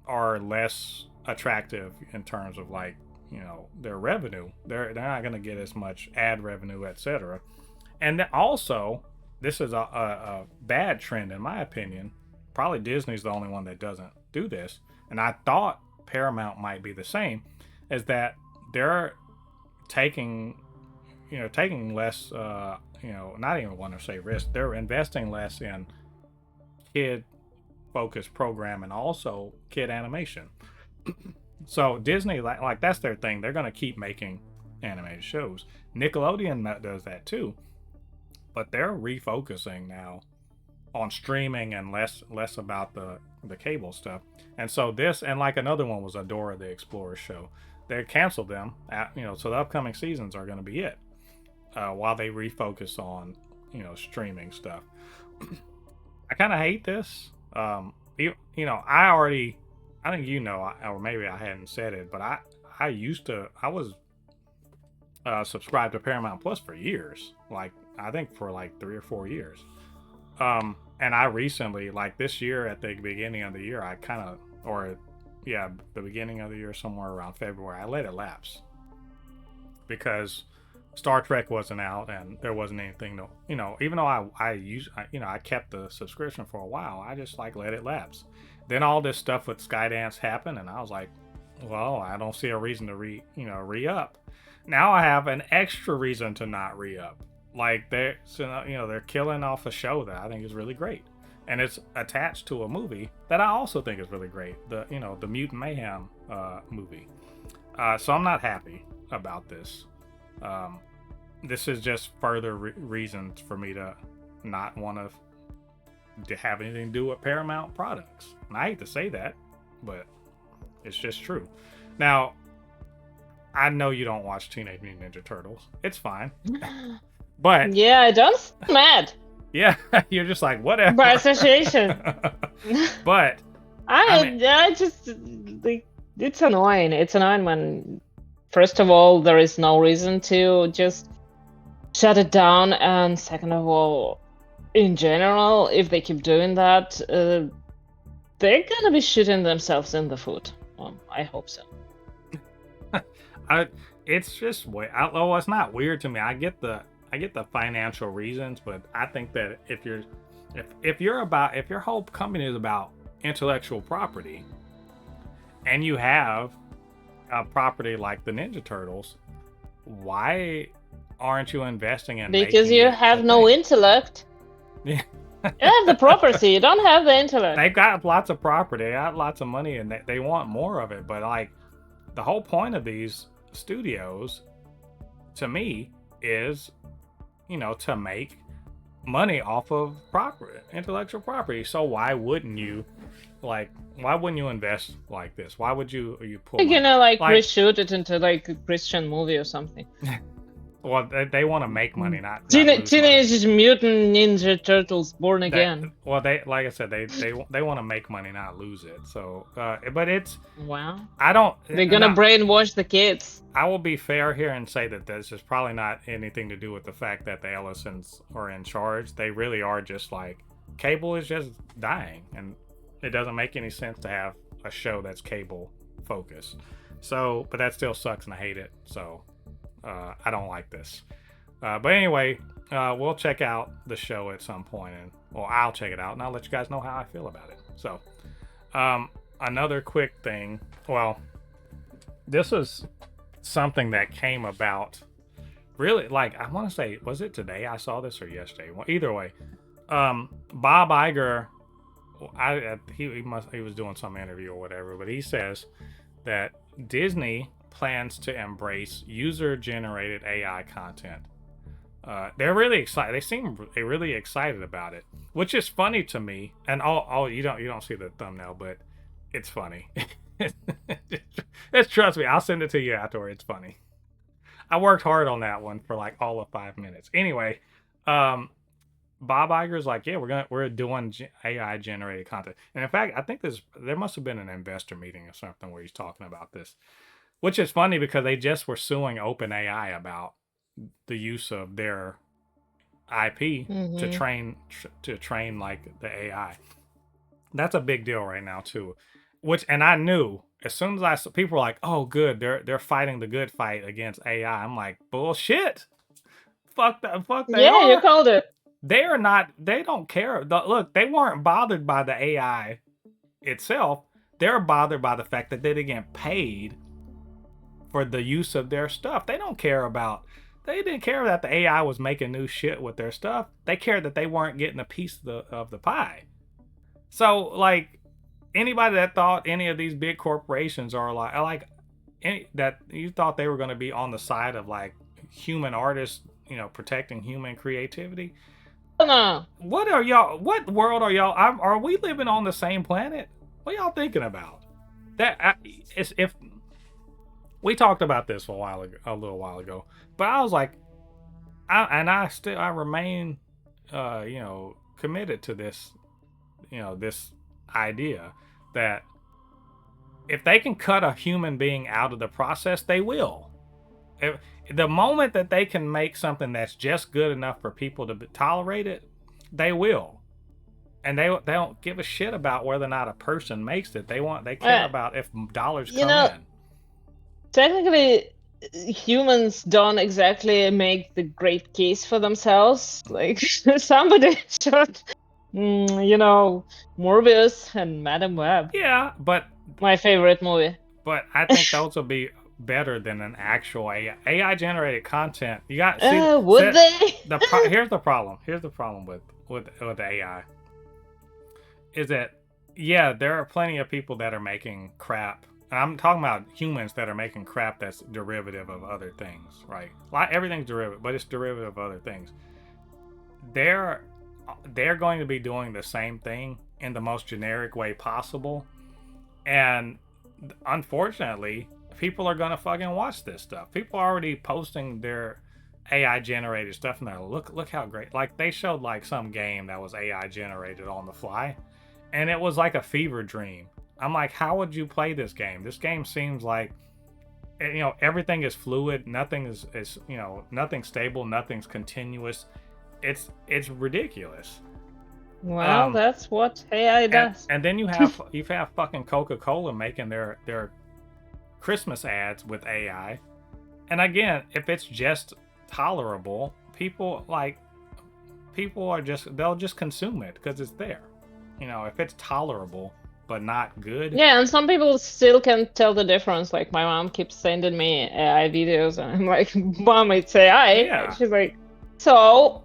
are less attractive in terms of their revenue. They're not going to get as much ad revenue, etc. And also, this is a bad trend in my opinion. probably Disney's the only one that doesn't do this. And I thought Paramount might be the same, is that they're taking, taking less, not even want to say risk. They're investing less in kid focused program and also kid animation. So Disney, like that's their thing. They're gonna keep making animated shows. Nickelodeon does that too, but they're refocusing now on streaming and less about the cable stuff. And so this, and like another one was Adora the Explorer show. They canceled them, so the upcoming seasons are going to be it, while they refocus on streaming stuff. I kind of hate this. I think or maybe I hadn't said it, but I was subscribed to Paramount Plus for years. Like I think for like 3 or 4 years. And I recently, like this year at the beginning of the year, the beginning of the year, somewhere around February, I let it lapse because Star Trek wasn't out and there wasn't anything to, even though I kept the subscription for a while, I just like let it lapse. Then all this stuff with Skydance happened, and I was like, well, I don't see a reason to re-up. Now I have an extra reason to not re-up. Like they're killing off a show that I think is really great, and it's attached to a movie that I also think is really great. The Mutant Mayhem movie. So I'm not happy about this. This is just further reasons for me to not want to have anything to do with Paramount products. And I hate to say that, but it's just true. Now, I know you don't watch Teenage Mutant Ninja Turtles. It's fine. But yeah, don't sound mad. Yeah, you're just like whatever. By association. But I just like, it's annoying. It's annoying when, first of all, there is no reason to just shut it down, and second of all, in general, if they keep doing that, they're gonna be shooting themselves in the foot. Well, I hope so. It's just although it's not weird to me. I get the financial reasons, but I think that if your whole company is about intellectual property, and you have a property like the Ninja Turtles, why aren't you investing in? Because you have no intellect. Yeah. You have the property, you don't have the intellect. They've got lots of property, they got lots of money, and they want more of it. But like, the whole point of these studios, to me, is to make money off of intellectual property. So why wouldn't you invest like this? Why would you pull reshoot it into like a Christian movie or something? Well, they want to make money, not Teenage Mutant Ninja Turtles Born Again. Well, they like I said, they want to make money, not lose it. So, but it's wow. They're gonna brainwash the kids. I will be fair here and say that this is probably not anything to do with the fact that the Ellisons are in charge. They really are just like, cable is just dying, and it doesn't make any sense to have a show that's cable focused. So, but that still sucks, and I hate it. So. I don't like this. But anyway, we'll check out the show at some point, I'll check it out, and I'll let you guys know how I feel about it. So, another quick thing. Well, this was something that came about really, like, I want to say, was it today I saw this or yesterday? Well, either way, Bob Iger, he was doing some interview or whatever, but he says that Disney plans to embrace user-generated AI content. They're really excited. They seem really excited about it, which is funny to me. And you don't see the thumbnail, but it's funny. Just trust me, I'll send it to you after. It's funny. I worked hard on that one for like all of 5 minutes. Anyway, Bob Iger's like, yeah, we're doing AI generated content. And in fact, I think there must have been an investor meeting or something where he's talking about this. Which is funny because they just were suing OpenAI about the use of their IP to train like the AI. That's a big deal right now too. And I knew as soon as people were like, "Oh, good, they're fighting the good fight against AI." I'm like, bullshit. Fuck that. Yeah, you called it. They don't care. Look, they weren't bothered by the AI itself. They're bothered by the fact that they didn't get paid for the use of their stuff. They didn't care that the AI was making new shit with their stuff. They cared that they weren't getting a piece of the pie. So, like, anybody that thought any of these big corporations are that you thought they were going to be on the side of like human artists, protecting human creativity. No. What world are y'all? Are we living on the same planet? What y'all thinking about? If we talked about this a little while ago, but I was like, I remain, committed to this, this idea that if they can cut a human being out of the process, they will. The moment that they can make something that's just good enough for people to tolerate it, they will. And they don't give a shit about whether or not a person makes it. They care about if dollars come in. Technically, humans don't exactly make the great case for themselves. Like, somebody should, Morbius and Madame Web. Yeah, but my favorite movie. But I think those will be better than an actual AI generated content. You got would they? Here's the problem. Here's the problem with AI. Is that there are plenty of people that are making crap. And I'm talking about humans that are making crap that's derivative of other things, right? Everything's derivative, but it's derivative of other things. They're going to be doing the same thing in the most generic way possible. And unfortunately, people are gonna fucking watch this stuff. People are already posting their AI generated stuff and they're look how great. Like, they showed like some game that was AI generated on the fly, and it was like a fever dream. I'm like, how would you play this game? This game seems like, everything is fluid, nothing is nothing's stable, nothing's continuous. It's ridiculous. Well, that's what AI does. And then you have fucking Coca-Cola making their Christmas ads with AI. And again, if it's just tolerable, they'll just consume it because it's there. If it's tolerable but not good. Yeah, and some people still can't tell the difference. Like, my mom keeps sending me AI videos, and I'm like, Mom, it's AI. Yeah. She's like, so.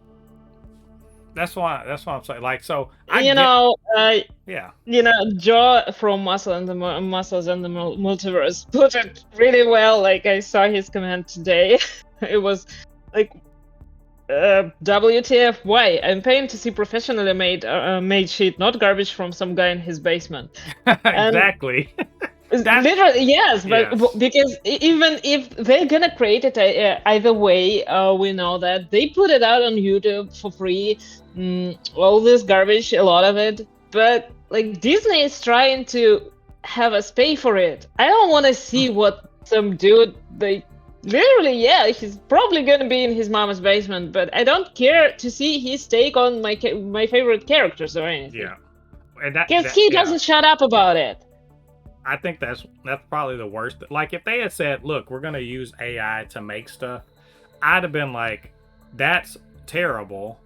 That's what I'm saying. Like, so Joe from Muscles and the Multiverse put it really well. Like, I saw his comment today. It was like, WTF? Why? I'm paying to see professionally made shit, not garbage from some guy in his basement. Exactly. Literally, yes, but because even if they're gonna create it either way, we know that they put it out on YouTube for free. All this garbage, a lot of it, but like, Disney is trying to have us pay for it. I don't want to see what some dude, literally, he's probably gonna be in his mama's basement, but I don't care to see his take on my favorite characters or anything. Yeah, because he doesn't shut up about it. I think that's probably the worst. Like, if they had said, look, we're going to use AI to make stuff, I'd have been like, that's terrible.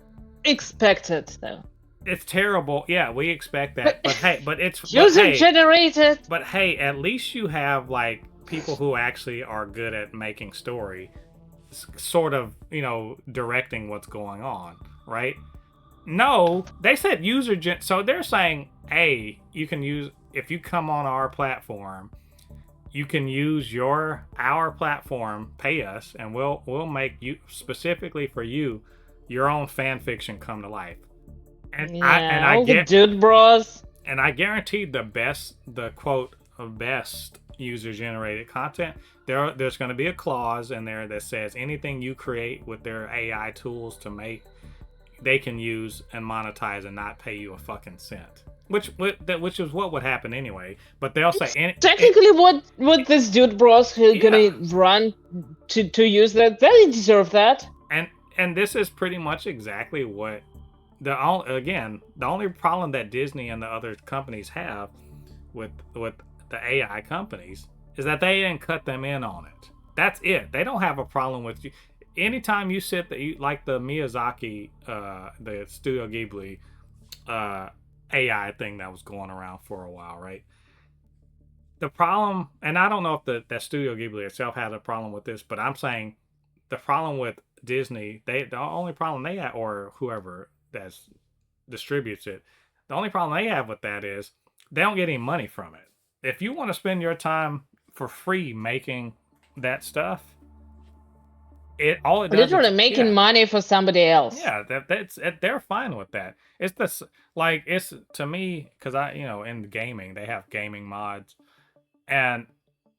Expected, though. It's terrible. Yeah, we expect that. But it's user generated. But hey, at least you have like people who actually are good at making story, sort of, directing what's going on, right? No, they said so they're saying, hey, you can use, if you come on our platform, you can use our platform, pay us, and we'll make you, specifically for you, your own fan fiction come to life. And I get dude bros. And I guarantee the quote best user generated content, there's going to be a clause in there that says anything you create with their AI tools to make, they can use and monetize and not pay you a fucking cent. Which is what would happen anyway. But they'll say technically what this dude bros who gonna run to use that, they deserve that. And this is pretty much exactly what the only problem that Disney and the other companies have with the AI companies is that they didn't cut them in on it. That's it. They don't have a problem with you. anytime you sit like the Miyazaki, the Studio Ghibli AI thing that was going around for a while, right? The problem, and I don't know if that Studio Ghibli itself has a problem with this, but I'm saying the problem with Disney, the only problem they have, or whoever that distributes it, the only problem they have with that is they don't get any money from it. If you want to spend your time for free making that stuff, all it does Literally is, making yeah, money for somebody else. yeah, they're fine with that. It's this, like, it's to me, because in gaming they have gaming mods, and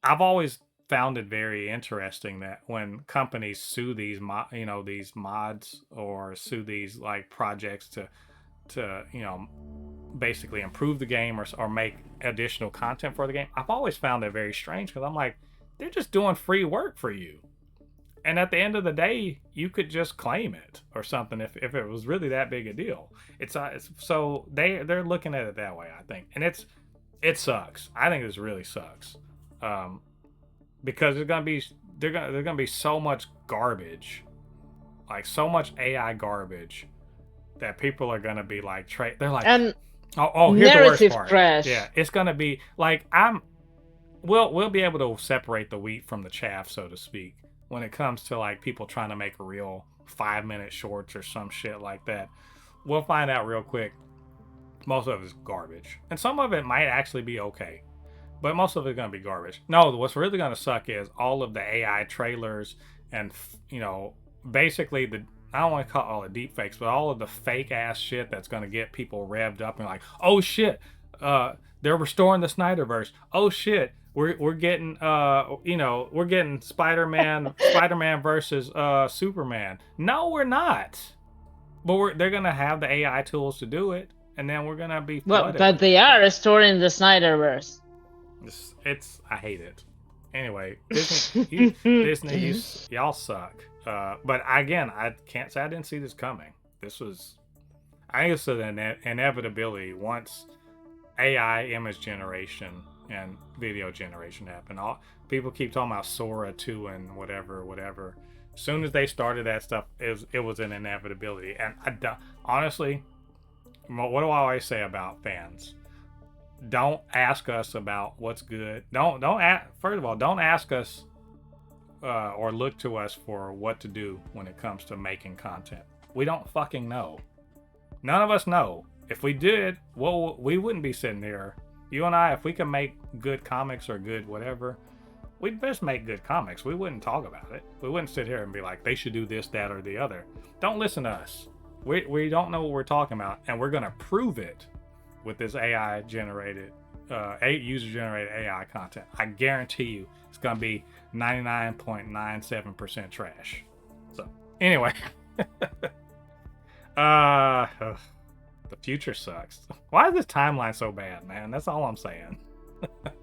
I've always found it very interesting that when companies sue these mods, or sue these like projects to basically improve the game, or make additional content for the game, I've always found that very strange, because I'm like, they're just doing free work for you. And at the end of the day, you could just claim it or something if it was really that big a deal. It's so they're looking at it that way, I think, and it sucks. I think this really sucks, because there's gonna be so much garbage, like so much AI garbage, that people are gonna be like they're like, And oh, here's the worst narrative part. trash. Yeah, it's gonna be like we'll be able to separate the wheat from the chaff, so to speak, when it comes to like people trying to make real 5-minute shorts or some shit like that. We'll find out real quick. Most of it is garbage, and some of it might actually be okay, but most of it's gonna be garbage. No, what's really gonna suck is all of the AI trailers, and basically I don't want to call it all the deep fakes, but all of the fake ass shit that's gonna get people revved up and like, oh shit, they're restoring the Snyderverse. Oh shit, we're getting we're getting Spider-Man versus Superman. No, we're not. But they're gonna have the AI tools to do it, and then we're gonna be flooded. But they are restoring the Snyderverse. I hate it. Anyway, Disney, y'all suck. But again, I can't say I didn't see this coming. I think it's an inevitability once AI image generation and video generation happen. People keep talking about Sora 2 and whatever. As soon as they started that stuff, it was an inevitability. And honestly, what do I always say about fans? Don't ask us about what's good. First of all, don't ask us or look to us for what to do when it comes to making content. We don't fucking know. None of us know. If we did, well, we wouldn't be sitting here. You and I, if we can make good comics or good whatever, we'd best make good comics. We wouldn't talk about it. We wouldn't sit here and be like, they should do this, that, or the other. Don't listen to us. We don't know what we're talking about, and we're going to prove it with this AI generated, user generated AI content. I guarantee you it's going to be 99.97% trash. So, anyway. The future sucks. Why is this timeline so bad, man? That's all I'm saying.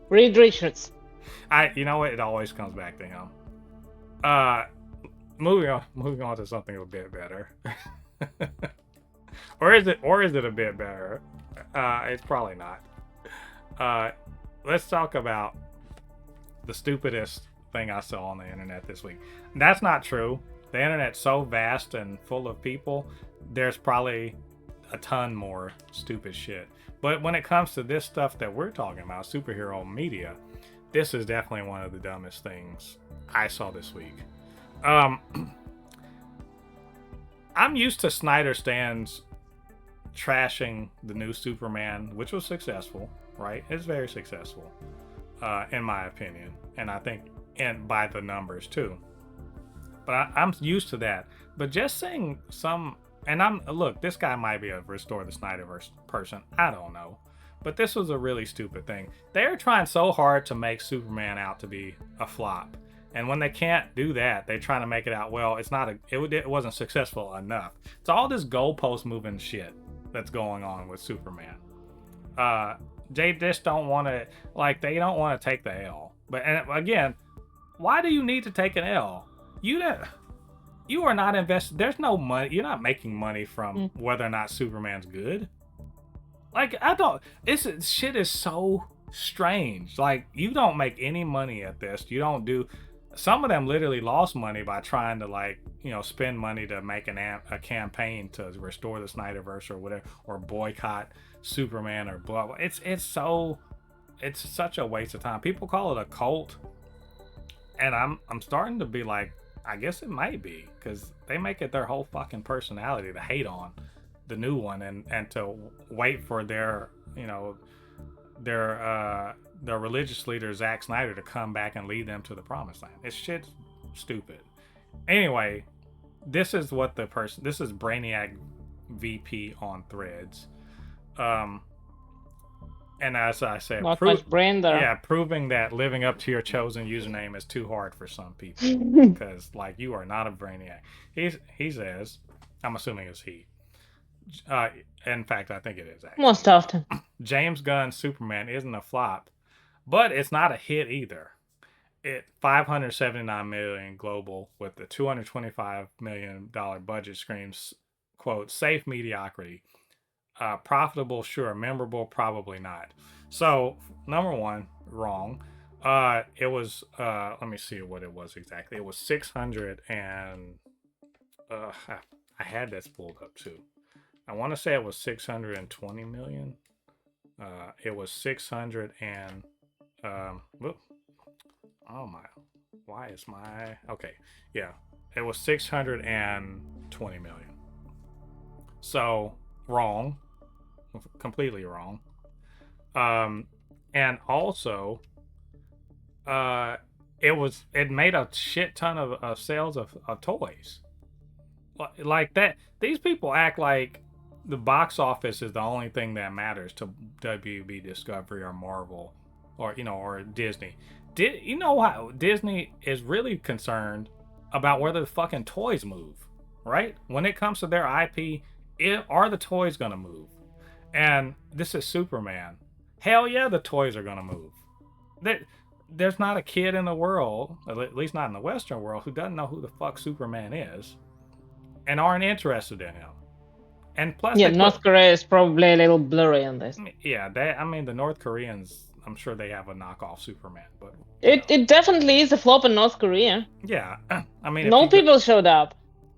Reed Richards. You know what? It always comes back to him. Moving on to something a bit better. or is it a bit better? It's probably not. Let's talk about the stupidest thing I saw on the internet this week. That's not true. The internet's so vast and full of people. There's probably a ton more stupid shit. But when it comes to this stuff that we're talking about, superhero media, this is definitely one of the dumbest things I saw this week. I'm used to Snyder Stans trashing the new Superman, which was successful, right? It's very successful, in my opinion, and I think by the numbers too. But I'm used to that. But just saying look, this guy might be a Restore the Snyderverse person. I don't know. But this was a really stupid thing. They're trying so hard to make Superman out to be a flop. And when they can't do that, they're trying to make it out, well, it wasn't successful enough. It's all this goalpost moving shit that's going on with Superman. They just don't want to, they don't want to take the L. But and again, why do you need to take an L? You are not invested. There's no money. You're not making money from whether or not Superman's good. This shit is so strange. You don't make any money at this. You don't do. some of them literally lost money by trying to like, spend money to make a campaign to restore the Snyderverse or whatever, or boycott Superman or blah blah. It's such a waste of time. People call it a cult, and I'm starting to be like, I guess it might be, because they make it their whole fucking personality to hate on the new one, and to wait for their their religious leader Zack Snyder to come back and lead them to the promised land. It's shit stupid. Anyway, this is Brainiac VP on Threads. And as I said, Not much brain there. Yeah, proving that living up to your chosen username is too hard for some people, because like, you are not a Brainiac. He says, I'm assuming it's he. In fact, I think it is actually. Most often. James Gunn's Superman isn't a flop, but it's not a hit either. It $579 million global with the $225 million budget screams, quote, safe mediocrity. Profitable, sure. Memorable, probably not. So, number one, wrong. It was, let me see what it was exactly. It was 600 and, I had this pulled up too. I want to say it was 620 million. It was 600 and, whoop. Oh my, why is my, okay. Yeah, it was 620 million. So, wrong. Completely wrong. And also, it made a shit ton of sales of toys. Like that, these people act like the box office is the only thing that matters to WB Discovery or Marvel or or Disney. You know how Disney is really concerned about whether the fucking toys move, right? When it comes to their IP, are the toys gonna move? And this is Superman. Hell yeah, the toys are gonna move. There's not a kid in the world, at least not in the Western world, who doesn't know who the fuck Superman is and aren't interested in him. And plus, North Korea is probably a little blurry on this. Yeah, the North Koreans, I'm sure they have a knockoff Superman, but it definitely is a flop in North Korea. Yeah, no people showed up.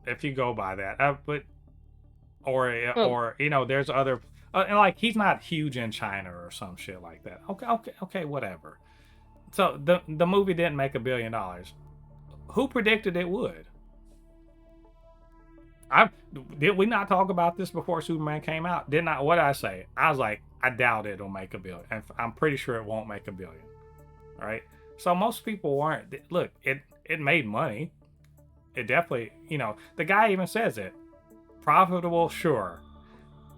If you go by that, or there's other. Like, he's not huge in China or some shit like that. Okay, whatever. So the movie didn't make $1 billion. Who predicted it would? Did we not talk about this before Superman came out? Didn't I? What did I say? I was like, I doubt it'll make $1 billion, and I'm pretty sure it won't make $1 billion. All right. So most people weren't. Look, it made money. It definitely, the guy even says it. Profitable, sure.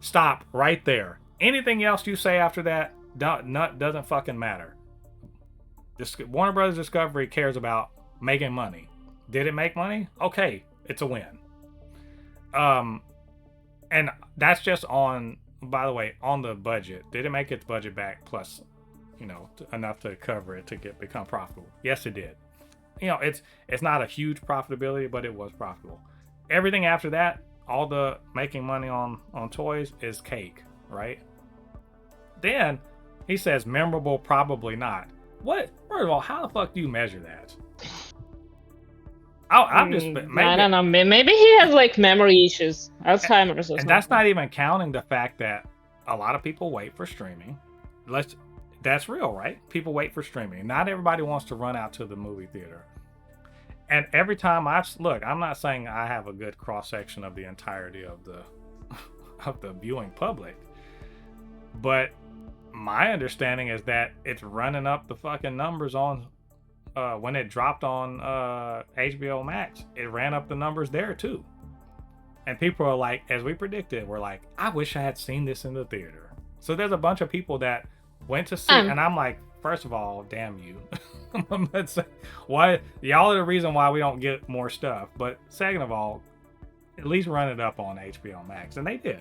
Stop right there. Anything else you say after that doesn't fucking matter. Warner Brothers Discovery cares about making money. Did it make money? Okay, it's a win. And that's just on, by the way, on the budget. Did it make its budget back plus, enough to cover it to become profitable? Yes, it did. It's not a huge profitability, but it was profitable. Everything after that, all the making money on toys is cake, right? Then he says memorable, probably not. What? First of all, how the fuck do you measure that? I'm just maybe, I don't know. Maybe he has like memory issues, Alzheimer's or something. And that's not even counting the fact that a lot of people wait for streaming. That's real, right? People wait for streaming. Not everybody wants to run out to the movie theater. And every time I'm not saying I have a good cross section of the entirety of the viewing public, but my understanding is that it's running up the fucking numbers on when it dropped on HBO Max. It ran up the numbers there too, and people are like, as we predicted, we're like, I wish I had seen this in the theater. So there's a bunch of people that went to see, and I'm like, first of all, damn you. Why y'all are the reason why we don't get more stuff. But second of all, at least run it up on HBO Max, and they did.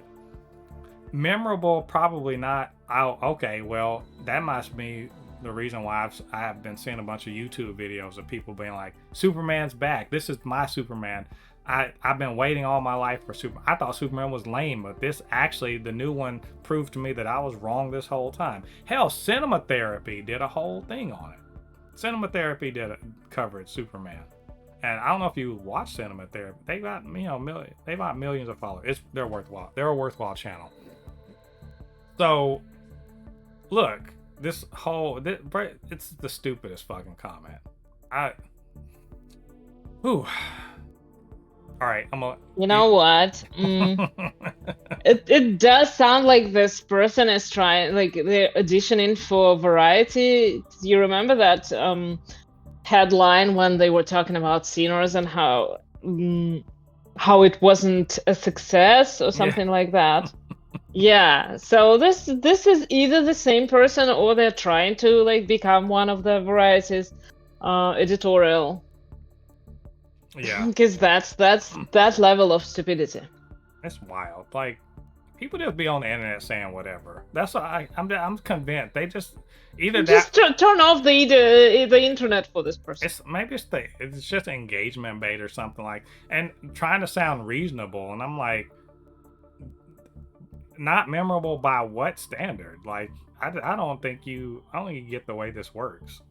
Memorable, probably not. Okay, well, that must be the reason why I have been seeing a bunch of YouTube videos of people being like, Superman's back. This is my Superman. I've been waiting all my life for Superman. I thought Superman was lame, but the new one proved to me that I was wrong this whole time. Hell, Cinema Therapy did a whole thing on it. Cinema Therapy did a coverage Superman, and I don't know if you watch Cinema Therapy. They got they got millions of followers. They're worthwhile. They're a worthwhile channel. So, look, it's the stupidest fucking comment. Whew. All right, I'm gonna. You know what? It does sound like this person is trying, like they're auditioning for Variety. You remember that headline when they were talking about Sinners and how it wasn't a success or something like that? Yeah. So this is either the same person or they're trying to like become one of the Variety's editorial. Yeah. Because that's that level of stupidity. It's wild. Like, people just be on the internet saying whatever. That's why I'm convinced they just just turn off the internet for this person. It's just engagement bait or something like, and trying to sound reasonable. And I'm like, not memorable by what standard? Like, I don't think you get the way this works.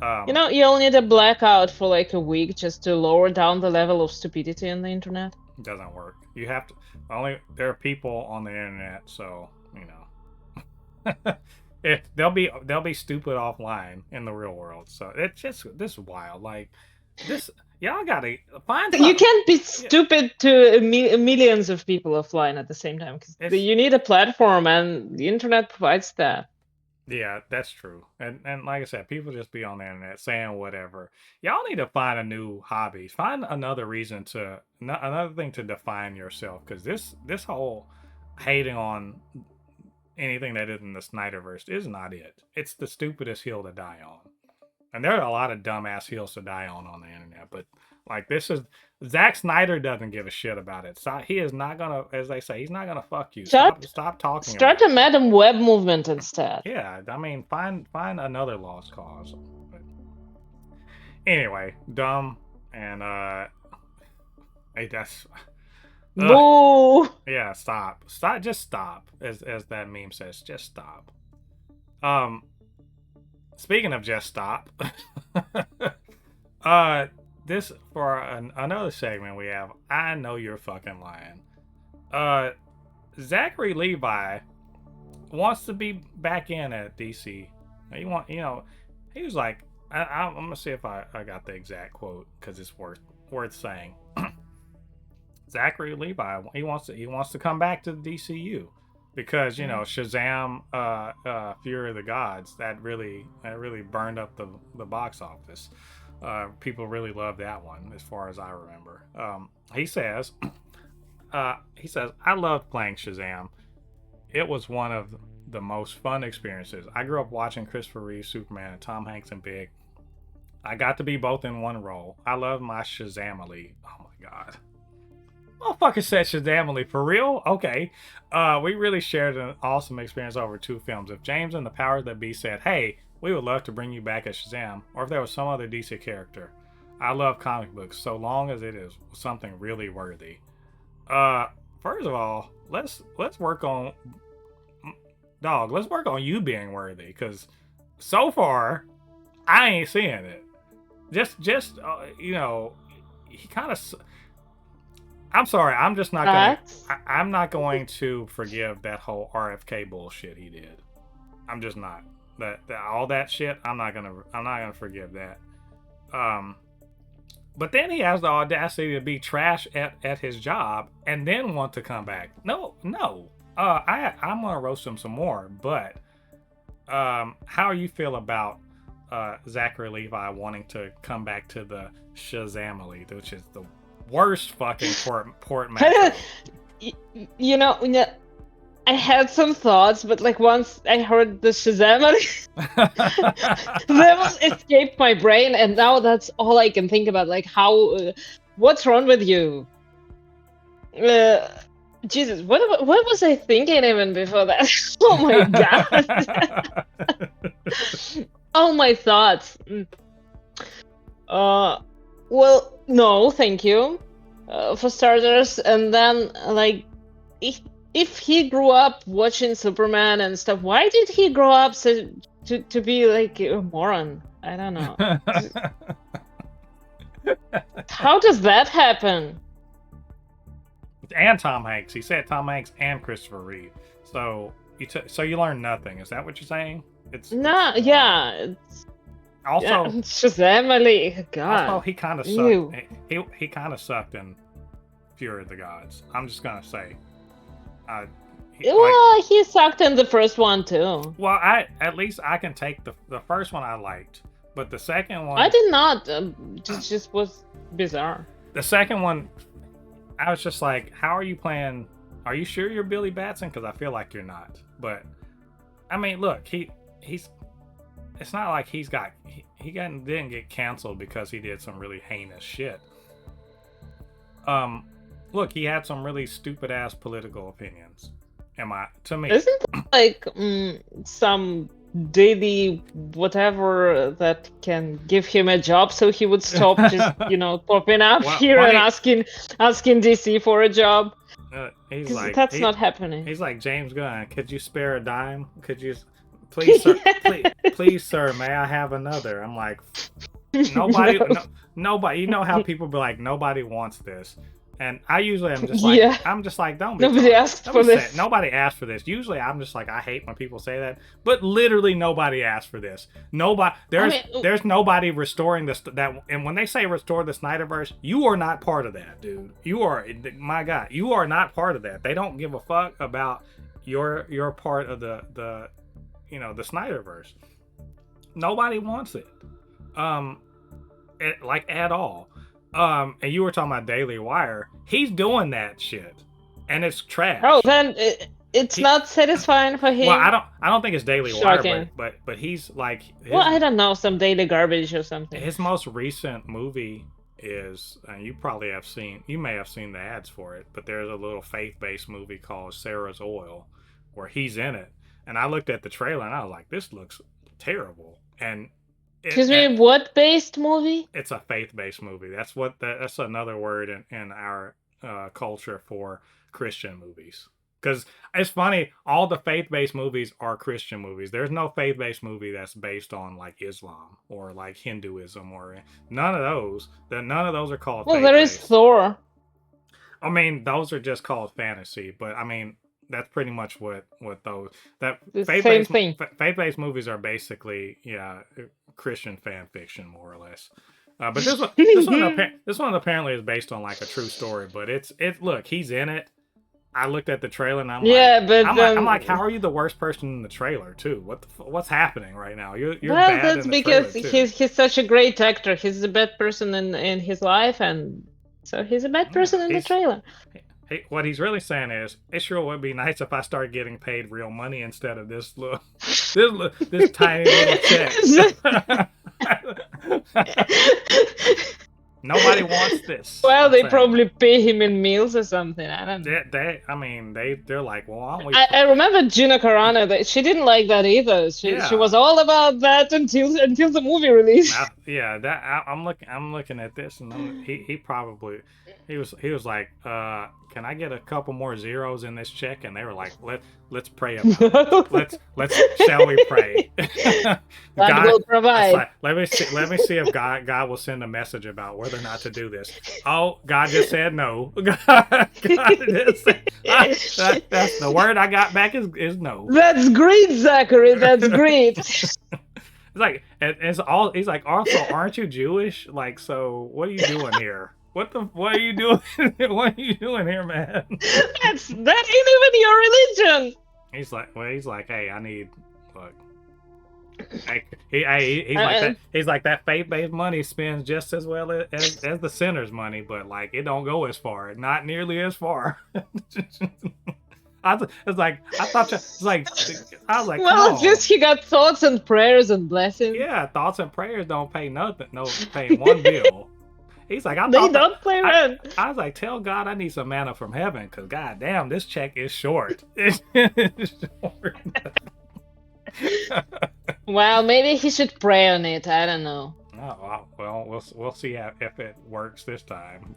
You only need a blackout for like a week just to lower down the level of stupidity on the internet. It doesn't work. You have to there are people on the internet, so they'll be stupid offline in the real world. So it's just this wild. Like this, y'all gotta find. You can't be stupid to millions of people offline at the same time because you need a platform, and the internet provides that. Yeah, that's true. And like I said, people just be on the internet saying whatever. Y'all need to find a new hobby. Find another reason another thing to define yourself. Because this whole hating on anything that isn't the Snyderverse is not it. It's the stupidest hill to die on. And there are a lot of dumbass hills to die on the internet. But like Zack Snyder doesn't give a shit about it. So he is not gonna, as they say, he's not gonna fuck you. Stop talking. Start a Madam Web movement instead. Yeah, I mean, find another lost cause. But anyway, dumb and hey, that's. Boo! Yeah, stop, just stop. As that meme says, just stop. Speaking of just stop, this for another segment we have. I know you're fucking lying. Zachary Levi wants to be back in at DC. He was like, I'm gonna see if I got the exact quote because it's worth saying. Zachary Levi, he wants to come back to the DCU because Shazam, Fury of the Gods, that really burned up the box office. People really loved that one, as far as I remember. He says, I loved playing Shazam. It was one of the most fun experiences. I grew up watching Christopher Reeve Superman and Tom Hanks in Big. I got to be both in one role. I love my Shazamily. Oh my god. Motherfucker said Shazamily, for real? Okay. We really shared an awesome experience over 2 films. If James and the Powers That Be said, hey, we would love to bring you back as Shazam, or if there was some other DC character. I love comic books, so long as it is something really worthy. First of all, let's work on you being worthy, because so far, I ain't seeing it. He kind of. I'm sorry, I'm just not gonna. I'm not going to forgive that whole RFK bullshit he did. I'm just not. All that shit, I'm not gonna forgive that. But then he has the audacity to be trash at his job and then want to come back. No. I'm gonna roast him some more. But how you feel about Zachary Levi wanting to come back to the Shazamily, which is the worst fucking portmanteau? I had some thoughts, but like once I heard the Shazamily, that escaped my brain, and now that's all I can think about. Like, what's wrong with you? Jesus, what was I thinking even before that? Oh my god! Oh, my thoughts. Well, no, thank you, for starters, and then like, if he grew up watching Superman and stuff, why did he grow up to be like a moron? I don't know. How does that happen? And Tom Hanks. He said Tom Hanks and Christopher Reeve. So you learn nothing. Is that what you're saying? No, yeah. It's just Emily. God. Also, he kind of Ew. sucked. He kind of sucked in Fury of the Gods. I'm just gonna say. He sucked in the first one too. Well, at least I can take the first one I liked, but the second one I did not. Just was bizarre. The second one, I was just like, how are you playing? Are you sure you're Billy Batson? Because I feel like you're not. But I mean, look, he's. It's not like he didn't get canceled because he did some really heinous shit. Look, he had some really stupid ass political opinions. To me, isn't there like some daily whatever that can give him a job so he would stop just popping up here and asking DC for a job? He's like, that's not happening. He's like, James Gunn, could you spare a dime? Could you please sir, please sir, may I have another? I'm like, nobody nobody, you know how people be like, nobody wants this. And I usually am just like, don't be. Nobody asked for this. Nobody asked for this. Usually I'm just like, I hate when people say that. But literally nobody asked for this. There's nobody restoring this. And when they say restore the Snyderverse, you are not part of that, dude. You are, my God, you are not part of that. They don't give a fuck about your part of the Snyderverse. Nobody wants it. At all. And you were talking about Daily Wire. He's doing that shit, and it's trash. Oh, then it's not satisfying for him. Well, I don't think it's Daily Wire, but he's like. I don't know, some daily garbage or something. His most recent movie is, and you may have seen the ads for it, but there's a little faith-based movie called Sarah's Oil, where he's in it, and I looked at the trailer and I was like, this looks terrible, and. Excuse me, what based movie? It's a faith-based movie. That's another word in our culture for Christian movies. Because it's funny, all the faith-based movies are Christian movies. There's no faith-based movie that's based on like Islam or like Hinduism or none of those. None of those are called. Well, there is Thor. I mean, those are just called fantasy. But I mean, that's pretty much what those faith-based movies are basically. Yeah. Christian fan fiction, more or less, but this one apparently is based on like a true story. But look, he's in it. I looked at the trailer and I'm like, how are you the worst person in the trailer too? What's happening right now? You're bad. That's because he's such a great actor. He's a bad person in his life, and so he's a bad person in the trailer. What he's really saying is, it sure would be nice if I start getting paid real money instead of this tiny little check. Nobody wants this. Well, they probably pay him in meals or something. I don't know. They're like, well, aren't we? I remember Gina Carano. That she didn't like that either. She was all about that until the movie release. I'm looking at this, and he was like, can I get a couple more zeros in this check? And they were like, let's pray about it. Let's shall we pray? God will provide. Like, let me see if God will send a message about whether or not to do this. Oh, God just said no. God just said, that's the word I got back is no. That's great, Zachary. That's great. It's like he's like, also, aren't you Jewish? Like, so what are you doing here? What are you doing? What are you doing here, man? That ain't even your religion. He's like, hey, I need, look. He's like that faith-based money spends just as well as the sinner's money, but like it don't go as far, not nearly as far. I was like, well, just he got thoughts and prayers and blessings. Yeah, thoughts and prayers don't pay nothing. No, pay one bill. He's like, they don't play rent. I was like, tell God I need some manna from heaven, because goddamn, this check is short. It's short. Well, maybe he should pray on it. I don't know. Oh, well, we'll see if it works this time.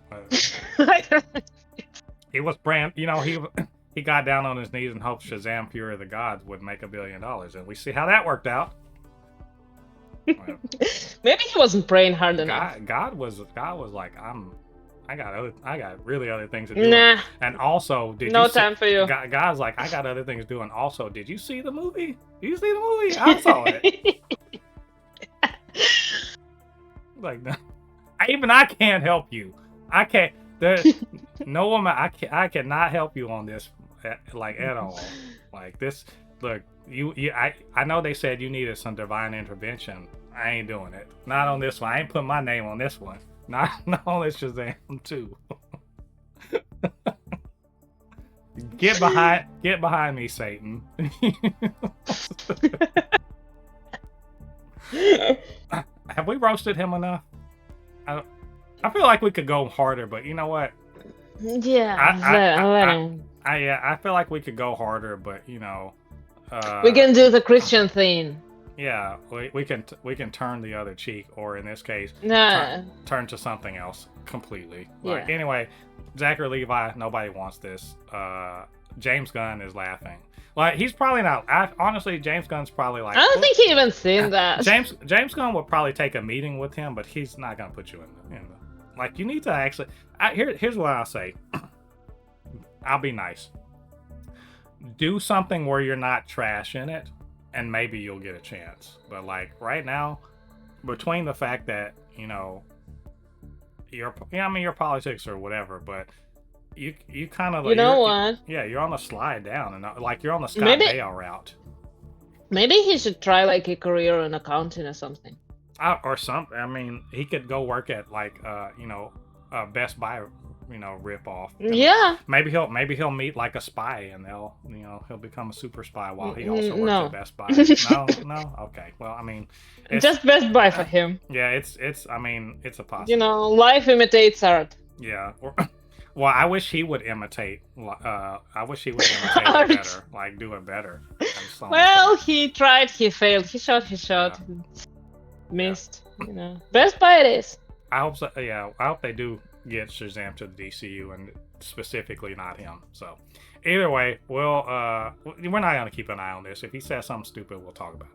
He was praying, he got down on his knees and hoped Shazam! Fury of the Gods would make $1 billion, and we see how that worked out. Maybe he wasn't praying hard enough. God was like, I got really other things to do. Nah, And also, did no you see? time for you. God's like, I got other things to do. And also, did you see the movie? Did you see the movie? I saw it. Like, no, I can't help you. I can't. There, no woman. I cannot help you on this, like at all. Like this. Look, I know they said you needed some divine intervention. I ain't doing it. Not on this one. I ain't putting my name on this one. Not on this Shazam too. Get behind me, Satan. Have we roasted him enough? I feel like we could go harder, but you know what? Yeah, I feel like we could go harder, but you know, we can do the Christian thing. Yeah, we can turn the other cheek, or in this case, turn to something else completely. Like, anyway, Zachary Levi, nobody wants this. James Gunn is laughing. Like, he's probably not. Honestly, James Gunn's probably like. I don't think he even seen that. James Gunn would probably take a meeting with him, but he's not gonna put you in the like. You need to actually. Here's what I'll say. I'll be nice. Do something where you're not trash in it, and maybe you'll get a chance. But like right now, between the fact that your politics or whatever, but you kind of what? You're on the slide down, and like you're on the Scott Baio route. Maybe he should try like a career in accounting or something. Or something. I mean, he could go work at like Best Buy, rip off. Yeah. Maybe he'll meet like a spy, and he'll become a super spy while he also works at Best Buy. No. Okay. Well, I mean, just Best Buy for him. Yeah, it's a possibility. Life imitates art. Yeah. Well, I wish he would imitate. It better. Like do it better. Well, he tried. He failed. He shot. Yeah. Missed. Best Buy it is. I hope so. Yeah. I hope they do get Shazam to the DCU, and specifically not him. So either way, we're not gonna keep an eye on this. If he says something stupid, we'll talk about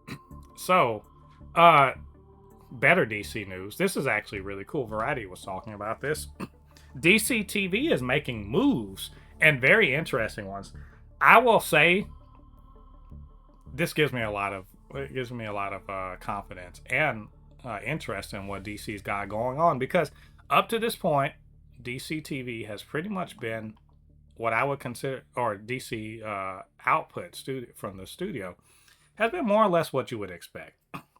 it. So better DC news. This is actually really cool. Variety was talking about this. DC TV is making moves, and very interesting ones. I will say this gives me a lot of confidence and interest in what DC's got going on, because up to this point, DC TV has pretty much been what I would consider, or DC output from the studio has been more or less what you would expect.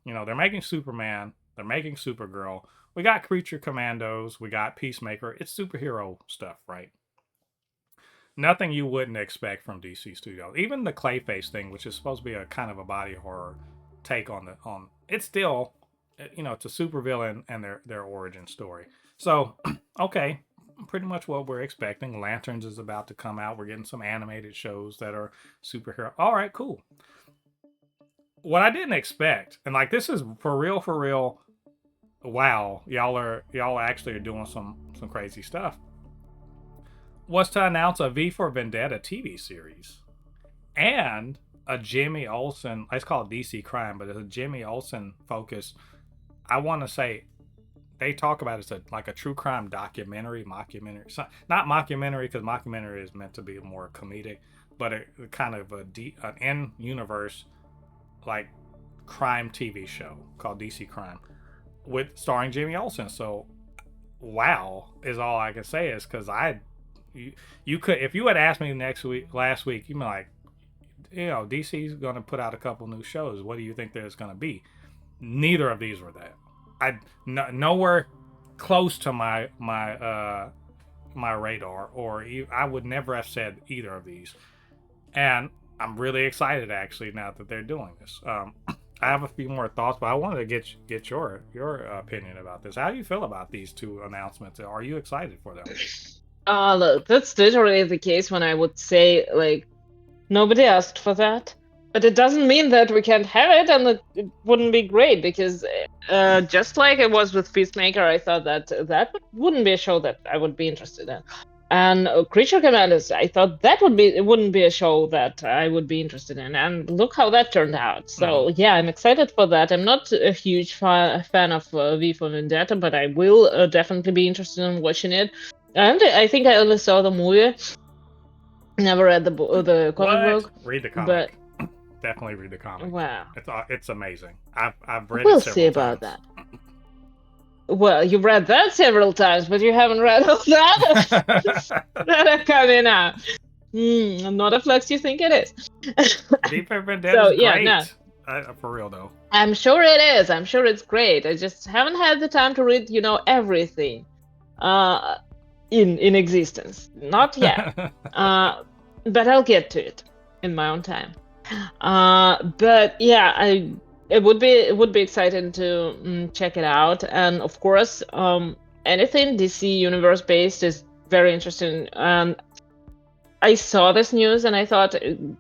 They're making Superman, they're making Supergirl, we got Creature Commandos, we got Peacemaker. It's superhero stuff, right? Nothing you wouldn't expect from DC Studios. Even the Clayface thing, which is supposed to be a kind of a body horror take on it's still, it's a supervillain and their origin story. So, okay, pretty much what we're expecting. Lanterns is about to come out. We're getting some animated shows that are superhero. All right, cool. What I didn't expect, and like this is for real. Wow, y'all actually are doing some crazy stuff. Was to announce a V for Vendetta TV series and a Jimmy Olsen. Let's call it DC Crime, but it's a Jimmy Olsen focus. I want to say they talk about it as like a true crime mockumentary. Not mockumentary, because mockumentary is meant to be more comedic, but a kind of an in-universe like crime TV show called DC Crime, with starring Jimmy Olsen. So, wow is all I can say, is because you could, if you had asked me last week, you'd be like, DC's going to put out a couple new shows. What do you think there's going to be? Neither of these were that. Nowhere close to my radar, or I would never have said either of these. And I'm really excited actually now that they're doing this. I have a few more thoughts, but I wanted to get your opinion about this. How do you feel about these two announcements? Are you excited for them? Look, that's literally the case when I would say, like, nobody asked for that. But it doesn't mean that we can't have it, and it wouldn't be great, because just like it was with Peacemaker, I thought that wouldn't be a show that I would be interested in. And Creature Commandos, I thought it wouldn't be a show that I would be interested in, and look how that turned out. So yeah, I'm excited for that. I'm not a huge fan of V for Vendetta, but I will definitely be interested in watching it. And I think I only saw the movie, never read the comic What? book, Read the but comic. Definitely read the comic. wow, It's amazing. I've read it we'll see several about times. that. Well, you've read that several times, but you haven't read all the others that are coming out. Not a flex you think it is. V for So Vendetta's yeah, no, great. For real though. I'm sure it is. I'm sure it's great. I just haven't had the time to read, everything, uh, in existence. Not yet. But I'll get to it in my own time. But yeah, it would be exciting to check it out, and of course, anything DC universe based is very interesting. I saw this news and I thought,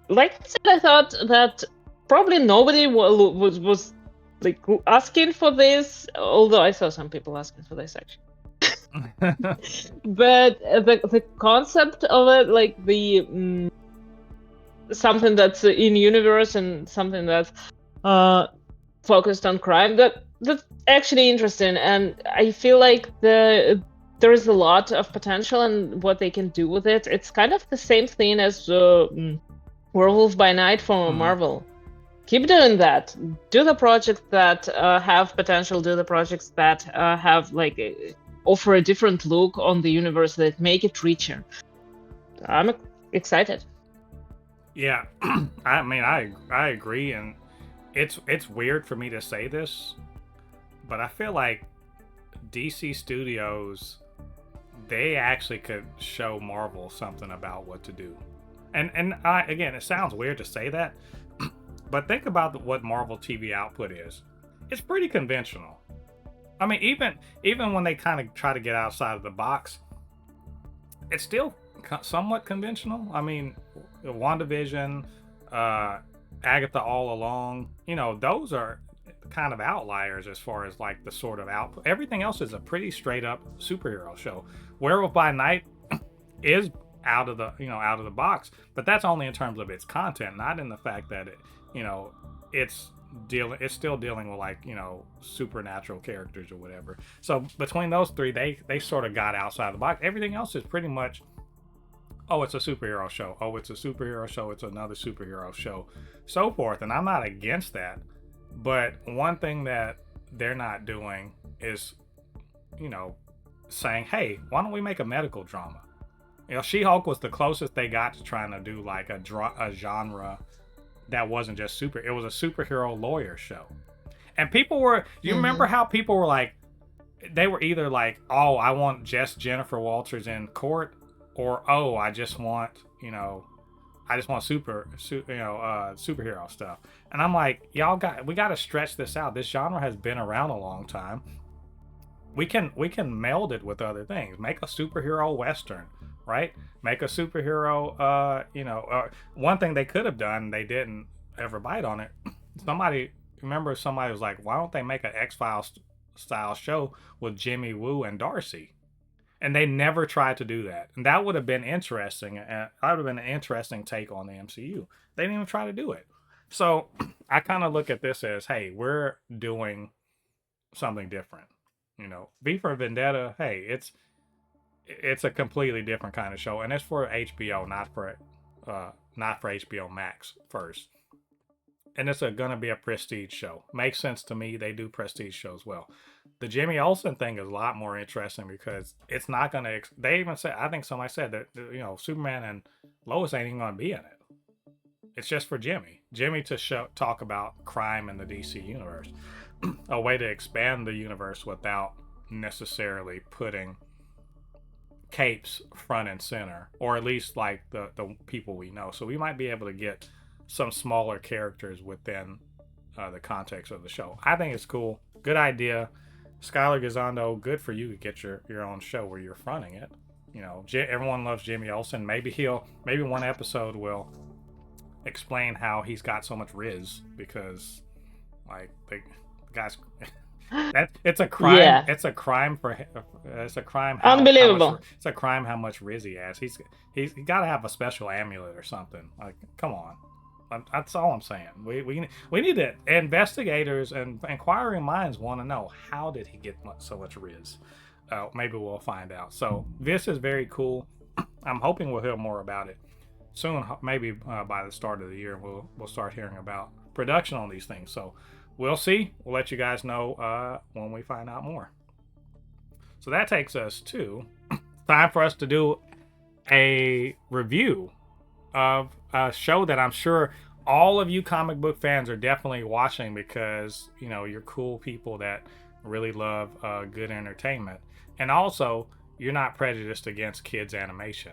like I said, I thought that probably nobody was like asking for this, although I saw some people asking for this actually. But the concept of it, like the something that's in universe and something that's focused on crime, that's actually interesting, and I feel like there is a lot of potential and what they can do with it. It's kind of the same thing as Werewolf by Night for Marvel. Keep doing that. Do the projects that have potential. Do the projects that have offer a different look on the universe, that make it richer. I'm excited. Yeah, I mean, I agree, and it's weird for me to say this, but I feel like DC Studios, they actually could show Marvel something about what to do. And again, it sounds weird to say that, but think about what Marvel TV output is. It's pretty conventional. I mean, even when they kind of try to get outside of the box, it's still somewhat conventional. I mean, WandaVision, Agatha All Along, those are kind of outliers as far as like the sort of output. Everything else is a pretty straight up superhero show. Werewolf by Night is out of the box, but that's only in terms of its content, not in the fact that it's still dealing with supernatural characters or whatever. So between those three, they sort of got outside the box. Everything else is pretty much, oh, it's a superhero show, oh, it's a superhero show, it's another superhero show, so forth. And I'm not against that, but one thing that they're not doing is saying, hey, why don't we make a medical drama? She-Hulk was the closest they got to trying to do like a genre that wasn't just it was a superhero lawyer show. And people were, you remember how people were like, they were either like, oh, I want just Jennifer Walters in court, or oh, I just want superhero stuff. And I'm like, we got to stretch this out. This genre has been around a long time. We can meld it with other things. Make a superhero western, right? Make a superhero. One thing they could have done, they didn't ever bite on it. Somebody was like, why don't they make an X-Files style show with Jimmy Woo and Darcy? And they never tried to do that. And that would have been interesting. That would have been an interesting take on the MCU. They didn't even try to do it. So I kind of look at this as, hey, we're doing something different. V for Vendetta, hey, it's a completely different kind of show, and it's for HBO, not for HBO Max first. And it's gonna be a prestige show. Makes sense to me. They do prestige shows well. The Jimmy Olsen thing is a lot more interesting because it's not gonna. They even said, I think somebody said that Superman and Lois ain't even gonna be in it. It's just for Jimmy to talk about crime in the DC universe, a way to expand the universe without necessarily putting capes front and center, or at least like the people we know. So we might be able to get some smaller characters within the context of the show. I think it's cool. Good idea. Skylar Gisondo, good for you to get your own show where you're fronting it. Everyone loves Jimmy Olsen. Maybe one episode will explain how he's got so much riz, because like the guy's That it's a crime. Yeah, It's a crime for. It's a crime how much. unbelievable. It's a crime how much Riz he has. He's he got to have a special amulet or something. Like, come on. That's all I'm saying. We need to. Investigators and inquiring minds want to know, how did he get so much Riz. Maybe we'll find out. So this is very cool. I'm hoping we'll hear more about it soon. Maybe by the start of the year, we'll start hearing about production on these things. So we'll see. We'll let you guys know when we find out more. So that takes us to time for us to do a review of a show that I'm sure all of you comic book fans are definitely watching, because you're cool people that really love good entertainment, and also you're not prejudiced against kids animation,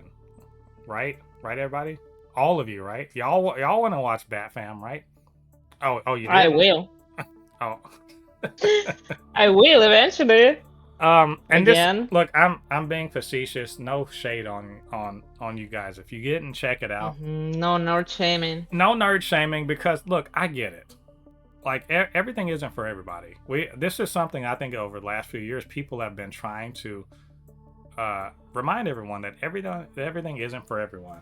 right? Right, everybody? All of you, right? Y'all want to watch Batfam, right? Oh, you I didn't? will. Oh. I will eventually. And this, Again. look, I'm being facetious. No shade on you guys. If you get and check it out, No nerd shaming. no nerd shaming, because look, I get it. Like, everything isn't for everybody. This is something I think over the last few years people have been trying to remind everyone that everything isn't for everyone.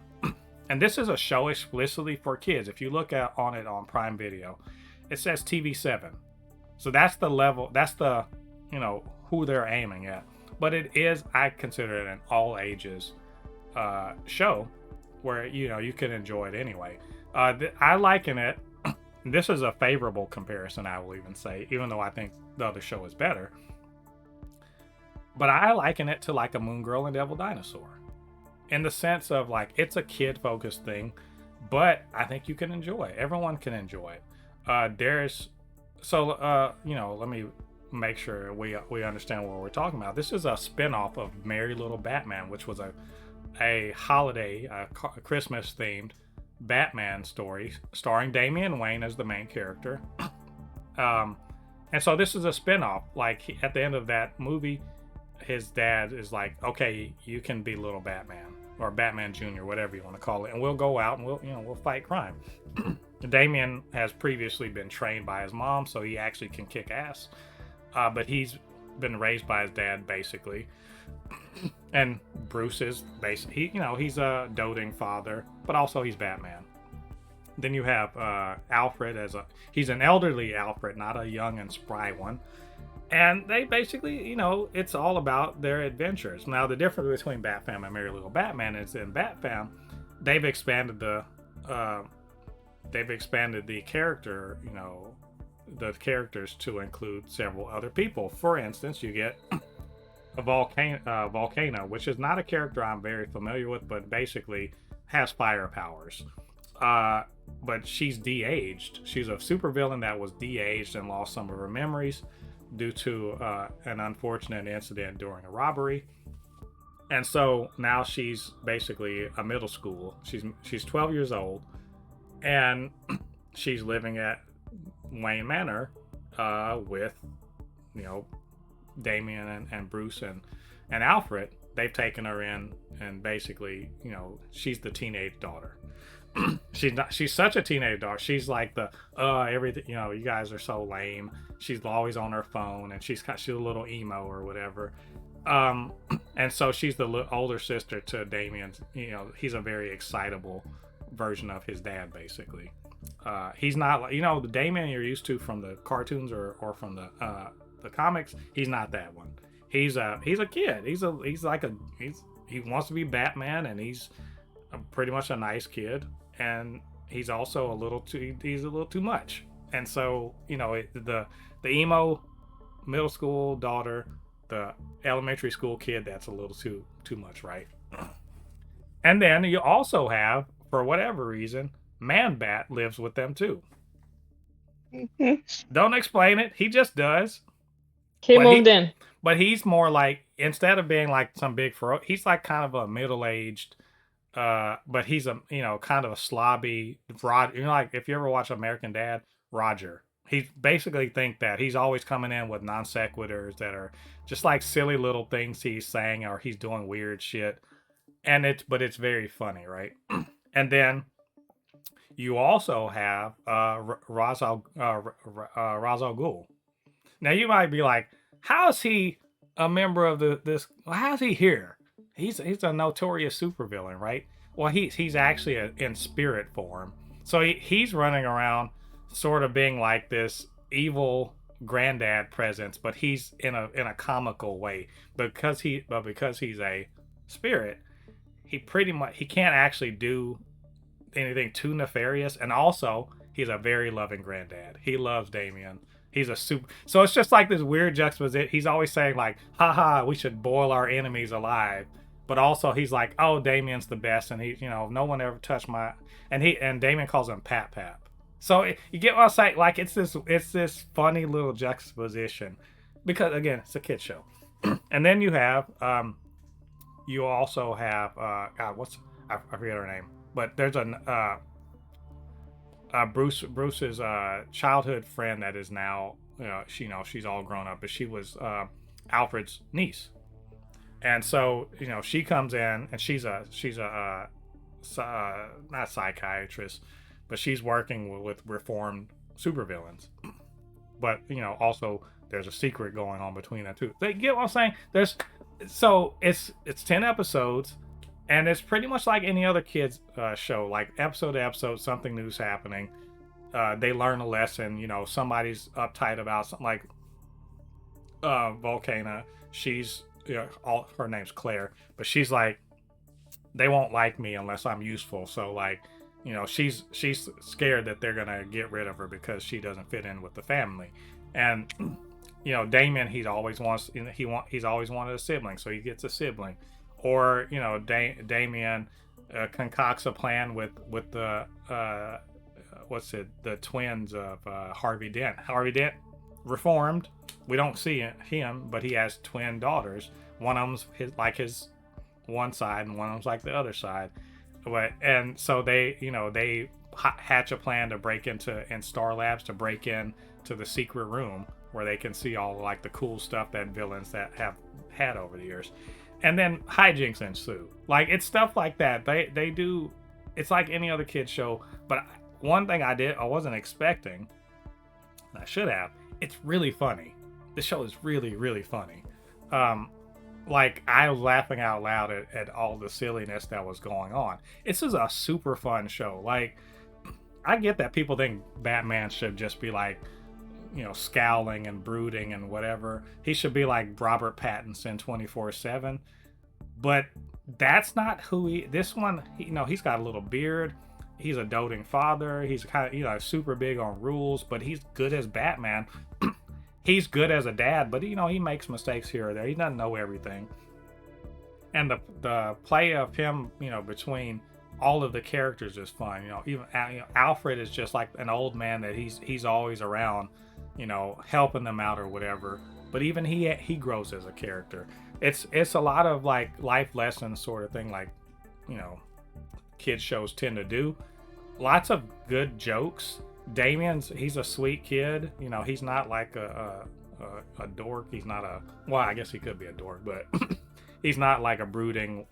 And this is a show explicitly for kids. If you look on it on Prime Video, it says TV7. So that's the level. That's the who they're aiming at. But it is, I consider it an all ages show where you can enjoy it anyway. I liken it. This is a favorable comparison, I will even say, even though I think the other show is better. But I liken it to like a Moon Girl and Devil Dinosaur, in the sense of, like, it's a kid focused thing, but I think you can enjoy it. Everyone can enjoy it. Let me make sure we understand what we're talking about. This is a spin-off of Merry Little Batman, which was a holiday, a Christmas themed Batman story starring Damian Wayne as the main character. And so this is a spin-off. Like, at the end of that movie, his dad is like, okay, you can be Little Batman, or Batman Jr., whatever you want to call it, and we'll go out and we'll fight crime. Damian has previously been trained by his mom, so he actually can kick ass. But he's been raised by his dad, basically. And Bruce is basically, he's a doting father, but also he's Batman. Then you have Alfred he's an elderly Alfred, not a young and spry one. And they basically, it's all about their adventures. Now, the difference between Batfam and Merry Little Batman is, in Batfam, they've expanded the character, the characters to include several other people. For instance, you get a Volcano, which is not a character I'm very familiar with, but basically has fire powers. But she's de-aged. She's a supervillain that was de-aged and lost some of her memories due to an unfortunate incident during a robbery. And so now she's basically a middle school. She's 12 years old, and she's living at Wayne Manor with Damien and Bruce and Alfred. They've taken her in, and basically she's the teenage daughter. She's such a teenage daughter. She's like the everything, you guys are so lame. She's always on her phone, and she's a little emo or whatever. And so she's the older sister to Damien's. He's a very excitable version of his dad, basically. He's not like the Damien you're used to from the cartoons or from the comics. He's not that one. He's a kid. He wants to be Batman, and he's pretty much a nice kid, and he's also a little too much. And so the emo middle school daughter, the elementary school kid, that's a little too much, right? And then you also have, for whatever reason, Man Bat lives with them too. Don't explain it, he just does. He moved in. But he's more like, instead of being like some big he's like kind of a middle-aged but he's a kind of a slobby like, if you ever watch American Dad, Roger. He basically think that he's always coming in with non sequiturs that are just like silly little things he's saying, or he's doing weird shit, and it's very funny, right? And then you also have Ra's al Ghul. Now you might be like, how is he a member of this? How's he here? He's a notorious supervillain, right? Well, he's actually in spirit form. So he's running around, sort of being like this evil granddad presence, but he's in a comical way because he's a spirit. He pretty much he can't actually do anything too nefarious, and also he's a very loving granddad. He loves Damien. He's a super. So it's just like this weird juxtaposition. He's always saying like, "Haha, we should boil our enemies alive," but also he's like, "Oh, Damien's the best," and no one ever touched my. And Damien calls him Pap Pap. So you get what I'm saying? Like it's this funny little juxtaposition, because again, it's a kid show, and then you also have God, I forget her name, but there's Bruce's childhood friend that is now she's all grown up, but she was Alfred's niece, and so she comes in and she's a not psychiatrist, but she's working with reformed supervillains, but also there's a secret going on between them too. They get what I'm saying? It's 10 episodes, and it's pretty much like any other kids show. Like episode to episode, something new's happening. They learn a lesson. Somebody's uptight about something, like Volcana. She's her name's Claire, but she's like, they won't like me unless I'm useful. So like, she's scared that they're gonna get rid of her because she doesn't fit in with the family. And Damien, he's always wanted a sibling, so he gets a sibling. Or Damien concocts a plan with the the twins of Harvey Dent. Harvey Dent reformed. We don't see him, but he has twin daughters. One of them's his one side, and one of them's like the other side. And so they hatch a plan to break in Star Labs, to break in to the secret room where they can see all like the cool stuff that villains that have had over the years. And then hijinks ensue. Like, it's stuff like that. They do. It's like any other kid show. But one thing I wasn't expecting, I should have. It's really funny. The show is really, really funny. Like, I was laughing out loud at all the silliness that was going on. This is a super fun show. Like, I get that people think Batman should just be like, scowling and brooding and whatever. He should be like Robert Pattinson 24/7. But that's not who this one, he's got a little beard. He's a doting father. He's kind of, super big on rules, but he's good as Batman. He's good as a dad, but he makes mistakes here or there. He doesn't know everything. And the play of him, between all of the characters is fun. Even Alfred is just like an old man that he's always around, helping them out or whatever. But even he grows as a character. It's a lot of like life lessons sort of thing, like kids shows tend to do. Lots of good jokes. He's a sweet kid. He's not like a dork. He's not I guess he could be a dork, but he's not like a brooding,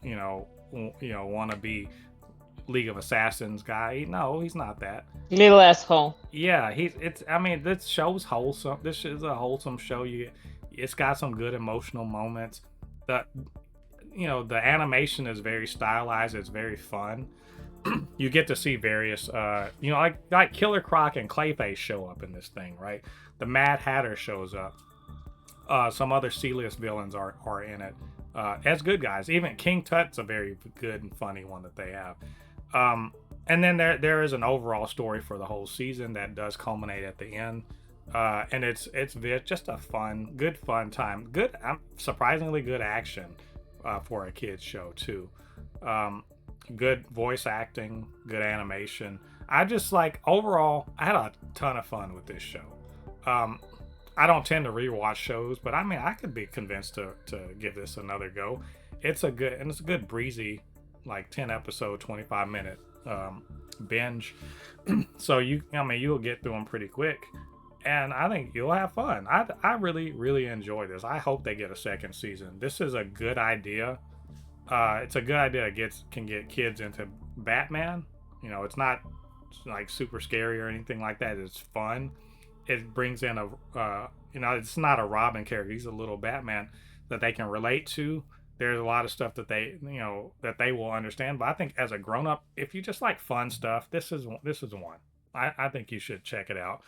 wannabe League of Assassins guy. No, he's not that. Little asshole. Yeah, this show's wholesome. This is a wholesome show. It's got some good emotional moments. The animation is very stylized. It's very fun. You get to see various, like Killer Croc and Clayface show up in this thing, right? The Mad Hatter shows up. Some other C-list villains are in it as good guys. Even King Tut's a very good and funny one that they have. And then there is an overall story for the whole season that does culminate at the end. And it's just a good fun time. Good, surprisingly good action for a kids show too. Good voice acting, good animation. Overall, I had a ton of fun with this show. I don't tend to rewatch shows, but I could be convinced to give this another go. It's a good breezy, like 10 episode, 25-minute binge. So you'll get through them pretty quick, and I think you'll have fun. I really, really enjoy this. I hope they get a second season. This is a good idea. It's a good idea that can get kids into Batman. It's not like super scary or anything like that. It's fun. it brings in a it's not a Robin character. He's a little Batman that they can relate to. There's a lot of stuff that they will understand. But I think as a grown up, if you just like fun stuff, this is one. I think you should check it out.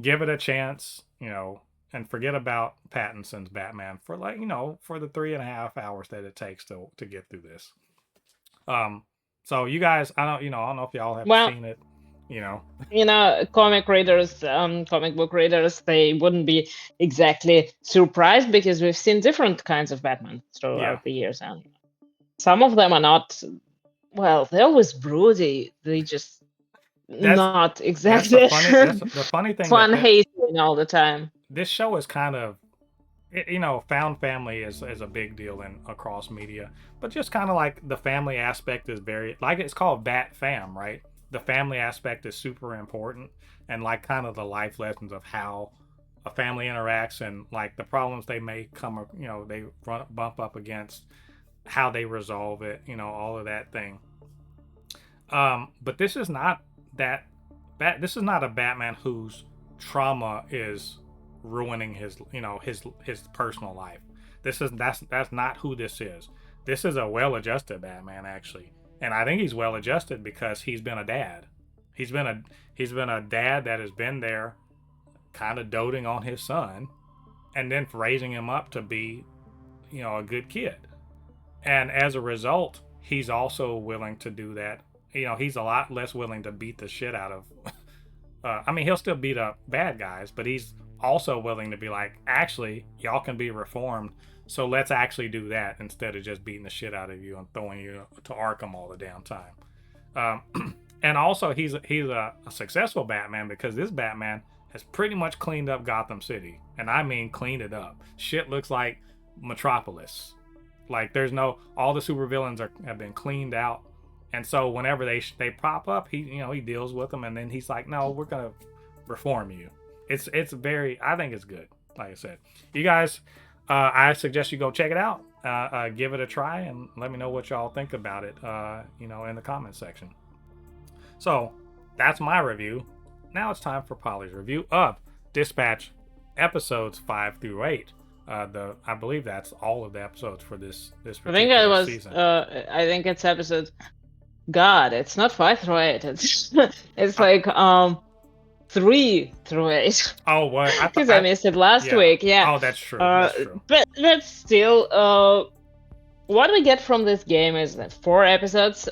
Give it a chance, and forget about Pattinson's Batman for for the 3.5 hours that it takes to get through this. So you guys, I don't know if y'all have Well, seen it, you know. comic book readers, they wouldn't be exactly surprised because we've seen different kinds of Batman Yeah, throughout the years, and some of them are not. Well, they're always broody. They just that's not that's exactly the funny thing fun hating all the time. this show is kind of found family is a big deal in across media, but just kind of like the family aspect is very like it's called Bat Fam, right? The family aspect is super important, and like kind of the life lessons of how a family interacts and like the problems they may come, they bump up against, how they resolve it, all of that thing. But this is not that. This is not a Batman whose trauma is ruining his personal life. That's not who this is. This is a well-adjusted Batman actually, and I think he's well-adjusted because he's been a dad. He's been a dad that has been there, kind of doting on his son, and then raising him up to be, a good kid. And as a result, he's also willing to do that. He's a lot less willing to beat the shit out of. I mean, he'll still beat up bad guys, but he's also willing to be like, actually, y'all can be reformed. So let's actually do that instead of just beating the shit out of you and throwing you to Arkham all the damn time. And also, he's a successful Batman because this Batman has pretty much cleaned up Gotham City, and I mean cleaned it up. Shit looks like Metropolis. Like there's all the supervillains have been cleaned out, and so whenever they pop up, he deals with them, and then he's like, no, we're gonna reform you. It's very, I think it's good. Like I said, you guys, I suggest you go check it out, give it a try, and let me know what y'all think about it. In the comment section. So that's my review. Now it's time for Polly's review of Dispatch episodes 5 through 8. I believe that's all of the episodes for this particular season. I think it's episode. God, it's not 5 through 8. It's like 3 through 8. Oh, what? Because I missed it last week. Yeah. Oh, that's true. That's true. But still, what we get from this game is that 4 episodes,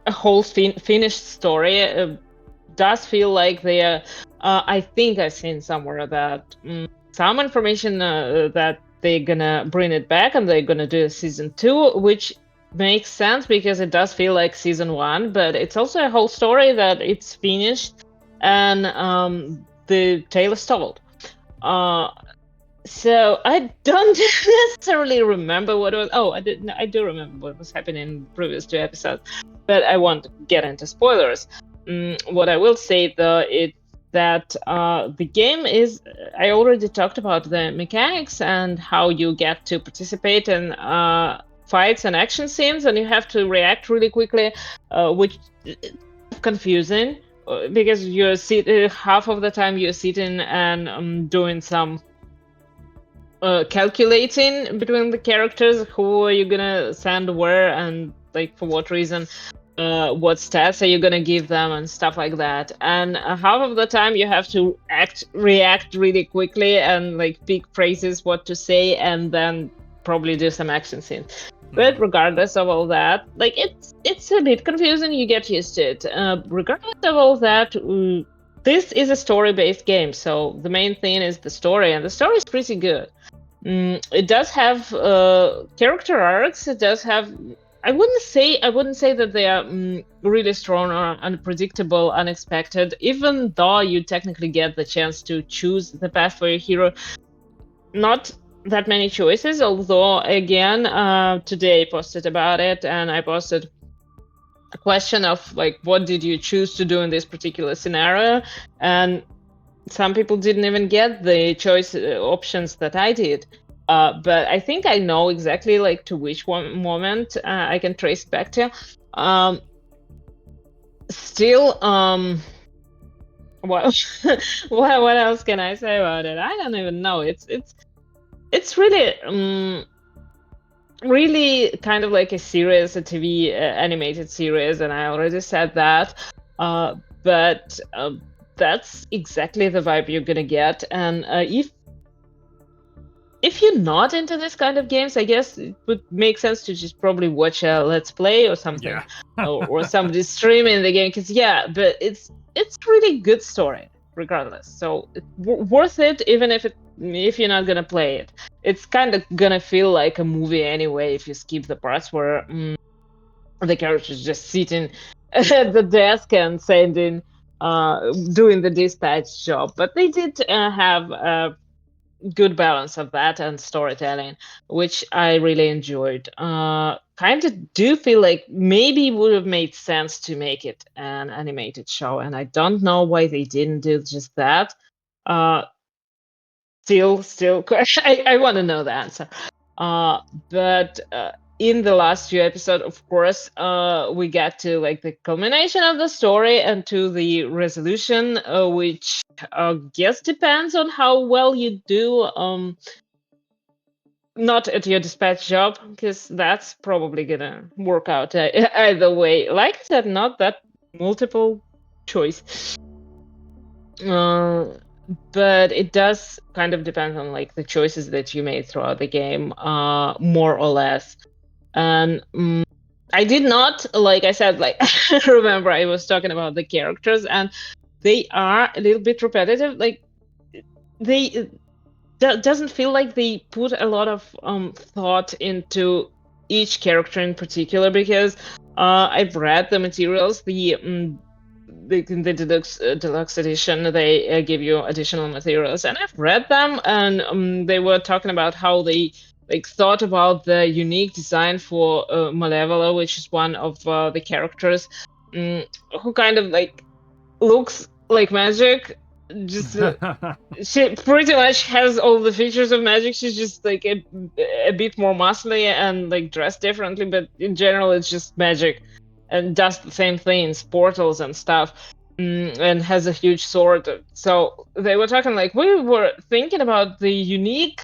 a whole finished story. Does feel like they are. I think I've seen somewhere that some information that they're gonna bring it back and they're gonna do a season 2, which makes sense because it does feel like season 1, but it's also a whole story that it's finished and the tale is told. So I don't necessarily remember what it was. Oh, I do remember what was happening in the previous 2 episodes, but I won't get into spoilers. What I will say though is that the game is. I already talked about the mechanics and how you get to participate in fights and action scenes, and you have to react really quickly, which is confusing because half of the time you're sitting and doing some calculating between the characters, who are you gonna send where and like for what reason, what stats are you gonna give them and stuff like that. And half of the time you have to react really quickly and like pick phrases what to say and then probably do some action scenes. But regardless of all that, like it's a bit confusing. You get used to it. Regardless of all that, this is a story-based game, so the main thing is the story, and the story is pretty good. It does have character arcs. It does have. I wouldn't say that they are really strong or unpredictable, unexpected. Even though you technically get the chance to choose the path for your hero, not that many choices. Although again, today I posted about it, and I posted a question of like, what did you choose to do in this particular scenario? And some people didn't even get the choice options that I did. But I think I know exactly like to which one moment I can trace back to. Still, what what else can I say about it? I don't even know. It's really really kind of like a series, a TV animated series, and I already said that. But that's exactly the vibe you're gonna get. And if you're not into this kind of games, I guess it would make sense to just probably watch a Let's Play or something, Yeah. or somebody streaming the game. Because yeah, but it's really good story regardless. So worth it, even if you're not gonna play it. It's kind of gonna feel like a movie anyway if you skip the parts where the characters just sitting at the desk and sending, doing the dispatch job. But they did have good balance of that and storytelling, which I really enjoyed. Kind of do feel like maybe it would have made sense to make it an animated show, and I don't know why they didn't do just that. Uh, still, I want to know the answer. But in the last few episodes, of course, we get to like the culmination of the story and to the resolution, which guess depends on how well you do. Not at your dispatch job, because that's probably gonna work out either way. Like I said, not that multiple choice. But it does kind of depend on like the choices that you made throughout the game, more or less. And I did not, like I said, like remember I was talking about the characters, and they are a little bit repetitive. Like they doesn't feel like they put a lot of thought into each character in particular, because I've read the materials, in the deluxe edition, they give you additional materials, and I've read them, and they were talking about how they like thought about the unique design for Malevola, which is one of the characters, who kind of like looks like magic. Just she pretty much has all the features of magic. She's just like a bit more muscly and like dressed differently, but in general, it's just magic and does the same things, portals and stuff, and has a huge sword. So they were talking like we were thinking about the unique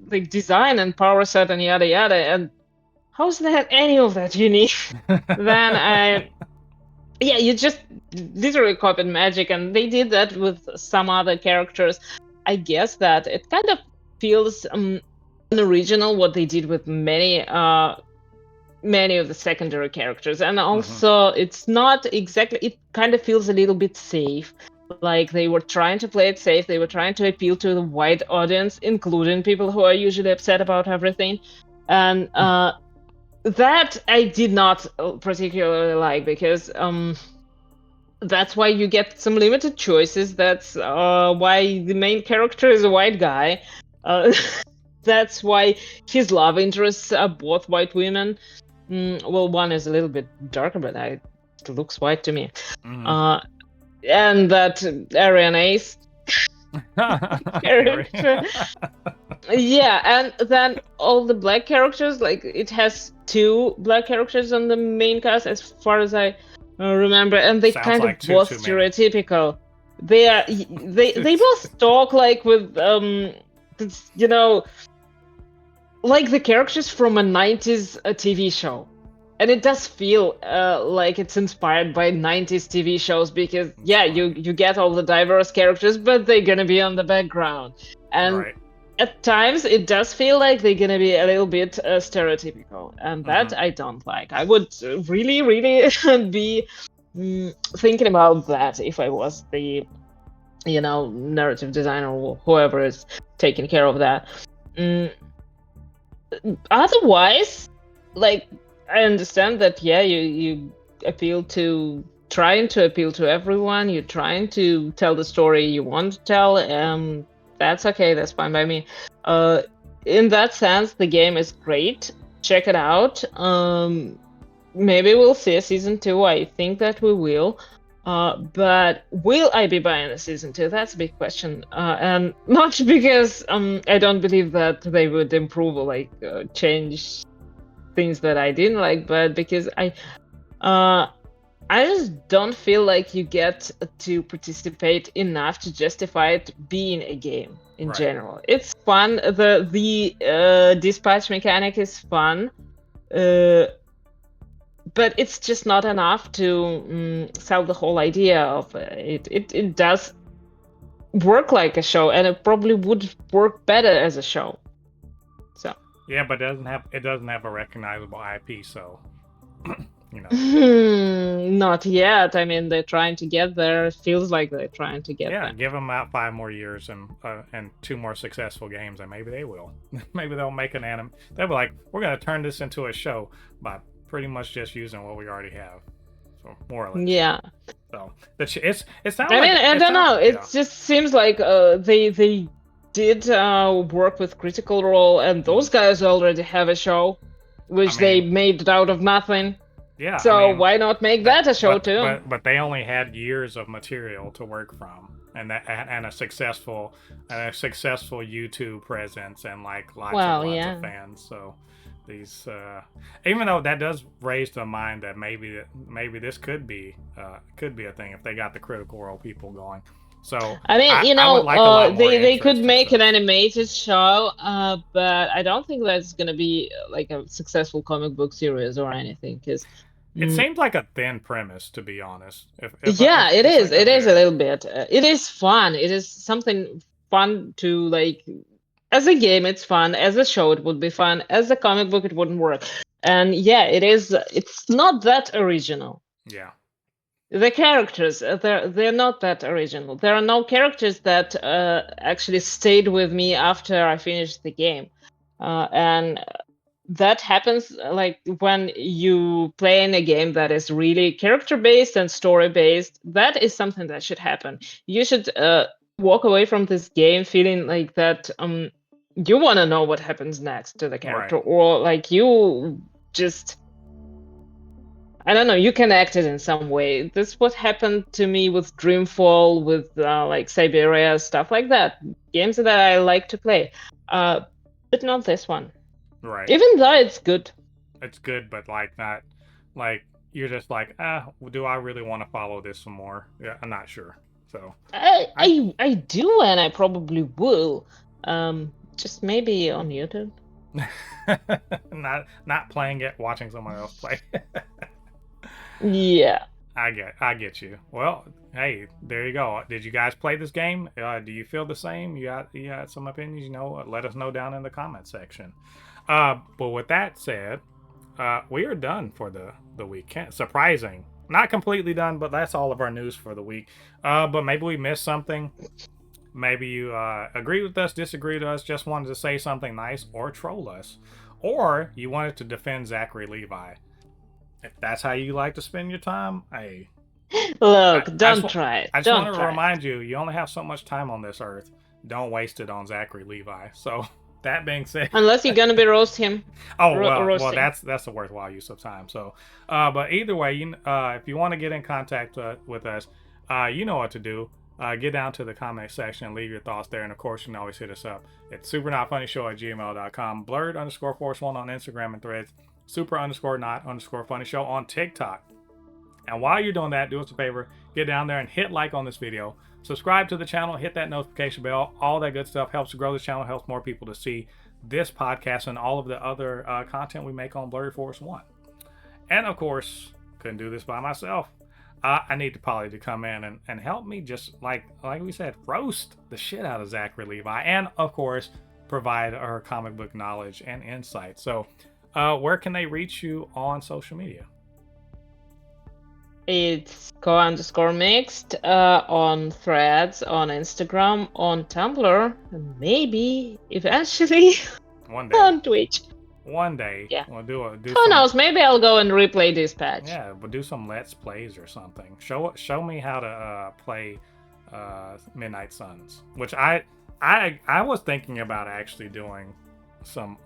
like design and power set and yada yada, and how's that any of that unique? Then yeah, you just literally copied magic, and they did that with some other characters. I guess that it kind of feels unoriginal what they did with many of the secondary characters, and also it's not exactly. It kind of feels a little bit safe. Like they were trying to play it safe. They were trying to appeal to the wide audience, including people who are usually upset about everything, and that I did not particularly like, because that's why you get some limited choices. That's why the main character is a white guy. That's why his love interests are both white women. Well, one is a little bit darker, but it looks white to me. And that Aryan Ace character. Yeah, and then all the black characters, like it has two black characters on the main cast, as far as I remember, and they Sounds kind like of both too many. stereotypical. They both talk like with you know, like the characters from a 90s TV show. And it does feel like it's inspired by 90s TV shows, because yeah, you get all the diverse characters, but they're gonna be on the background. And Right. at times it does feel like they're gonna be a little bit stereotypical, and that I don't like. I would really, really be thinking about that if I was the, narrative designer or whoever is taking care of that. Otherwise, like, I understand that, yeah, you appeal to trying to appeal to everyone. You're trying to tell the story you want to tell. That's okay. That's fine by me. In that sense, the game is great. Check it out. Maybe we'll see a season 2. I think that we will. But will I be buying a season 2? That's a big question. And not because I don't believe that they would improve or like change things that I didn't like, but because I I just don't feel like you get to participate enough to justify it being a game in Right. general. It's fun. The dispatch mechanic is fun, but it's just not enough to sell the whole idea of it. It does work like a show, and it probably would work better as a show. So. Yeah, but it doesn't have a recognizable IP, so you know. Not yet. I mean, they're trying to get there. It feels like they're trying to get Yeah, there. give them out 5 more years and 2 more successful games, and maybe they will. Maybe they'll make an anime. They'll be like, we're gonna turn this into a show by pretty much just using what we already have, so more or less. Yeah. So it's not. I mean, I don't know. It Yeah. just seems like they did work with Critical Role, and those guys already have a show, which they made out of nothing. Yeah. So why not make that a show too? But they only had years of material to work from, and a successful YouTube presence, and like lots of fans. So these, even though that does raise the mind that maybe this could be a thing if they got the Critical Role people going. So I mean, I would like a lot more they could interest make and an animated show, but I don't think that's gonna be like a successful comic book series or anything, because it seems like a thin premise, to be honest. It is. Like it is a little bit. It is fun. It is something fun to like. As a game, it's fun. As a show, it would be fun. As a comic book, it wouldn't work. And yeah, it is. It's not that original. Yeah. The characters, they're not that original. There are no characters that actually stayed with me after I finished the game, and that happens like when you play in a game that is really character based and story based. That is something that should happen. You should walk away from this game feeling like that you want to know what happens next to the character, Right. or like you just, I don't know, you connected in some way. This is what happened to me with Dreamfall, with like Siberia, stuff like that. Games that I like to play, but not this one. Right. Even though it's good. It's good, but like not like you're just like, do I really want to follow this some more? Yeah, I'm not sure. So I do, and I probably will. Just maybe on YouTube. not playing it, watching someone else play. Yeah. I get you. Well, hey, there you go. Did you guys play this game? Do you feel the same? You got some opinions? Let us know down in the comment section. But with that said, we are done for the week. Surprising, not completely done, but that's all of our news for the week. But maybe we missed something. Maybe you agree with us, disagree with us, just wanted to say something nice or troll us, or you wanted to defend Zachary Levi. If that's how you like to spend your time, hey. Look, don't try it. I just want to remind you, you only have so much time on this earth. Don't waste it on Zachary Levi. So that being said, unless you're gonna be roast him. Well, that's a worthwhile use of time. So, but either way, if you want to get in contact with us, you know what to do. Get down to the comment section and leave your thoughts there. And of course, you can always hit us up at supernotfunnyshow@gmail.com, blurred_force1 on Instagram and Threads, super_not_funny show on TikTok. And while you're doing that, do us a favor, get down there and hit like on this video, subscribe to the channel, hit that notification bell. All that good stuff helps to grow the channel, helps more people to see this podcast and all of the other content we make on Blurred Force 1. And of course, couldn't do this by myself. I need Polly to come in and help me, just like we said, roast the shit out of Zachary Levi, and of course provide her comic book knowledge and insight. So where can they reach you on social media? It's co_mixed on Threads, on Instagram, on Tumblr, and maybe eventually one day on Twitch. One day, yeah. We'll do Who knows? Maybe I'll go and replay Dispatch. Yeah, we'll do some Let's Plays or something. Show me how to play Midnight Suns, which I was thinking about actually doing some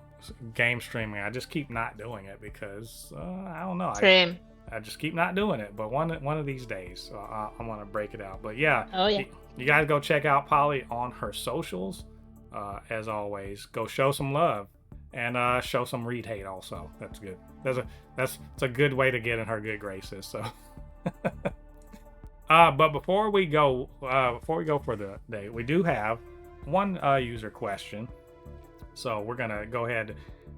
game streaming. I just keep not doing it because I don't know. Same. I just keep not doing it, but one of these days I'm gonna break it out. But yeah, you guys go check out Polly on her socials. As always, go show some love. And show some read hate also. That's good. It's a good way to get in her good graces. So But before we go for the day, we do have one user question. So we're gonna go ahead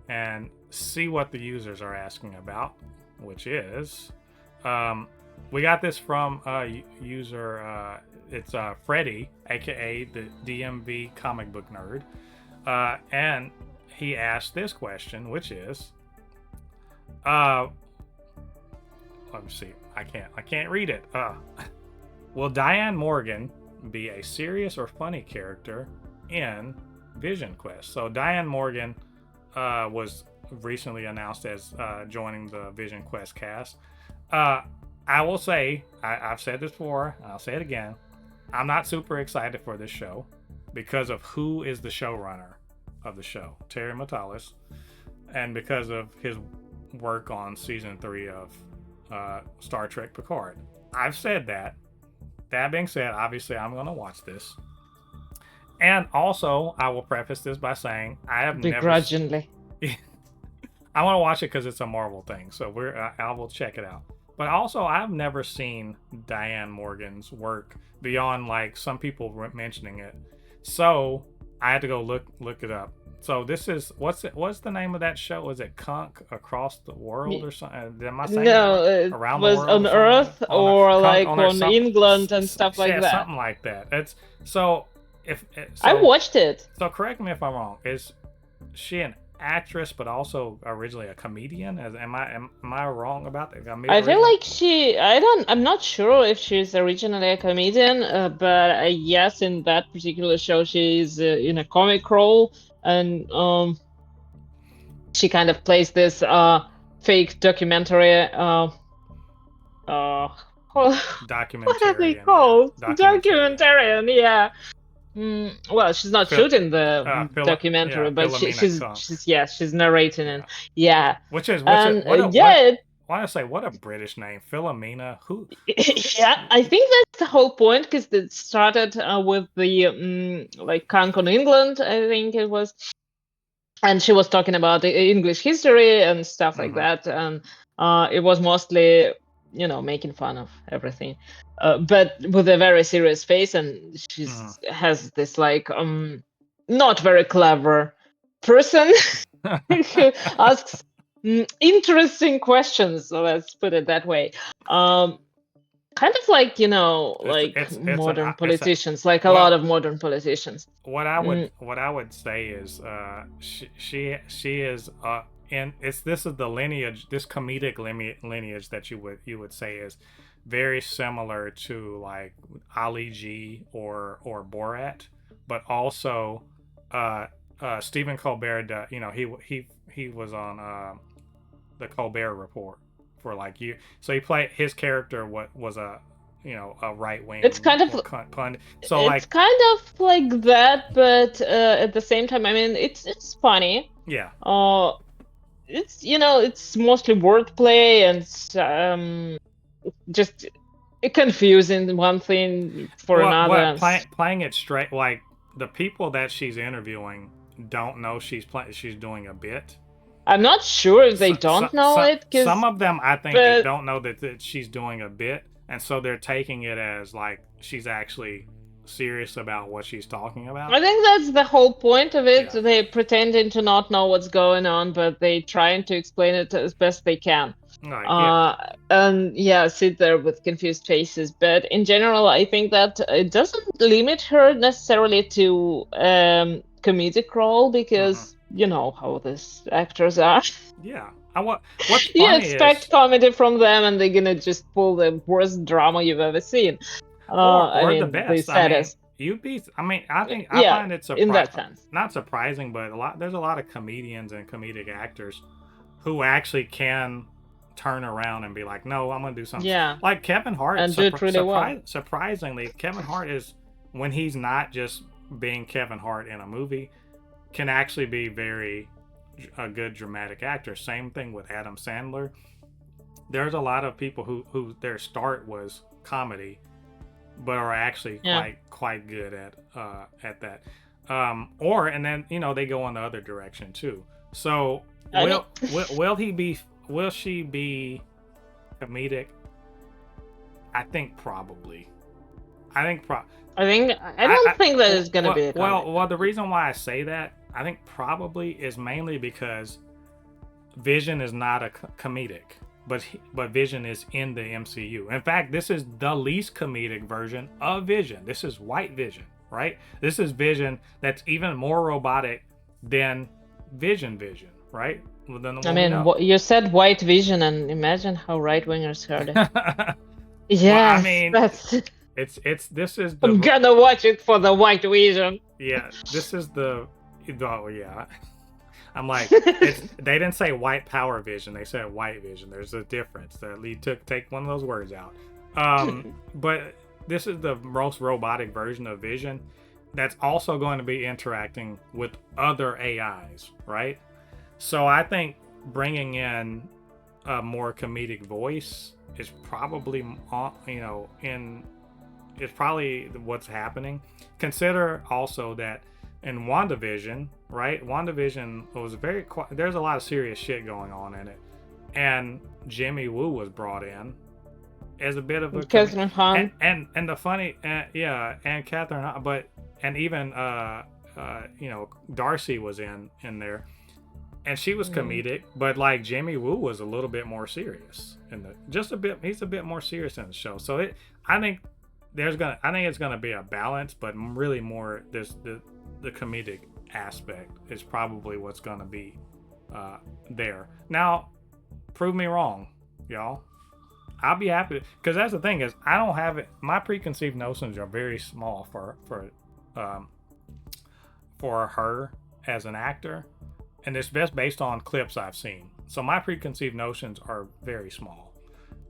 and see what the users are asking about, which is, we got this from user. It's Freddy, aka the DMV comic book nerd, and he asked this question, which is, let me see. I can't read it. Will Diane Morgan be a serious or funny character in Vision Quest? So Diane Morgan was recently announced as joining the Vision Quest cast. I will say, I've said this before, I'll say it again. I'm not super excited for this show because of who is the showrunner of the show, Terry Matalas, and because of his work on season 3 of Star Trek Picard. I've said that. That being said, obviously I'm going to watch this. And also, I will preface this by saying I have begrudgingly. I want to watch it because it's a Marvel thing, so I will check it out. But also, I've never seen Diane Morgan's work beyond like some people mentioning it, so I had to go look it up. So this is what's the name of that show? Is it Kunk Across the World or something? Am I saying no, it it around was the world on Earth or like on something, England and stuff like yeah, that. something like that. It's so I watched it. So correct me if I'm wrong. Is she an actress but also originally a comedian? Am I wrong about that? I feel like I'm not sure if she's originally a comedian, but yes, in that particular show, she's in a comic role, and she kind of plays this fake documentary. What are they called? Documentarian, yeah. Well, she's not shooting the documentary, but she's narrating it. Yeah. Which is I want to say, what a British name, Philomena. Who? Yeah, I think that's the whole point, because it started with the like Kunk on England, I think it was, and she was talking about the English history and stuff like that, and it was mostly, making fun of everything, but with a very serious face, and she has this like not very clever person who asks interesting questions, so let's put it that way. Kind of like modern politicians, like a lot of modern politicians. What I would say is she is and this is the lineage, this comedic lineage that you would say is very similar to like Ali G or Borat, but also Stephen Colbert. He was on the Colbert Report for like you. So he played, his character was a right wing. It's kind of pundit. So it's kind of like that, but at the same time, I mean, it's funny. Yeah. It's mostly wordplay and just confusing one thing for another. Playing it straight, like the people that she's interviewing don't know she's doing a bit. I'm not sure if they don't know it. Some of them, I think, they don't know that she's doing a bit, and so they're taking it as like she's actually serious about what she's talking about. I think that's the whole point of it. Yeah. They're pretending to not know what's going on, but they trying to explain it as best they can. Right, and sit there with confused faces. But in general, I think that it doesn't limit her necessarily to comedic role, because you know how these actors are. Yeah. What's funny you expect comedy from them, and they're gonna just pull the worst drama you've ever seen. Or the best. I find it surprising. In that sense. Not surprising, but there's a lot of comedians and comedic actors who actually can turn around and be like, no, I'm gonna do something. Yeah. Like Kevin Hart. And do it really well. Surprisingly, Kevin Hart is, when he's not just being Kevin Hart in a movie, can actually be a good dramatic actor. Same thing with Adam Sandler. There's a lot of people who their start was comedy, but are actually quite good at that. And then they go in the other direction too. So will she be comedic? I think probably. I think I don't think that it's gonna be a comedy. well, the reason why I say that, I think probably, is mainly because Vision is not a comedic, but Vision is in the MCU. In fact, this is the least comedic version of Vision. This is White Vision, right? This is Vision that's even more robotic than Vision, right? Well, than the I one we mean, know. you said White Vision, and imagine how right wingers heard it. Well, Yes, I mean, that's. this is I'm the gonna watch it for the White Vision. yeah. This is the oh yeah. I'm like, they didn't say white power vision. They said white vision. There's a difference. That Lee take one of those words out. But this is the most robotic version of Vision that's also going to be interacting with other AIs, right? So I think bringing in a more comedic voice is probably, it's probably what's happening. Consider also that in WandaVision, right? WandaVision was there's a lot of serious shit going on in it. And Jimmy Woo was brought in as a bit of a Catherine Hahn. and the funny and Catherine Hahn, but and even Darcy was in there, and she was comedic, but like Jimmy Woo was a little bit more serious he's a bit more serious in the show. So I think it's gonna be a balance, but really more there's the comedic aspect is probably what's gonna be there. Now, prove me wrong, y'all. I'll be happy, because that's the thing is I don't have it. My preconceived notions are very small for her as an actor, and it's best based on clips I've seen. So my preconceived notions are very small.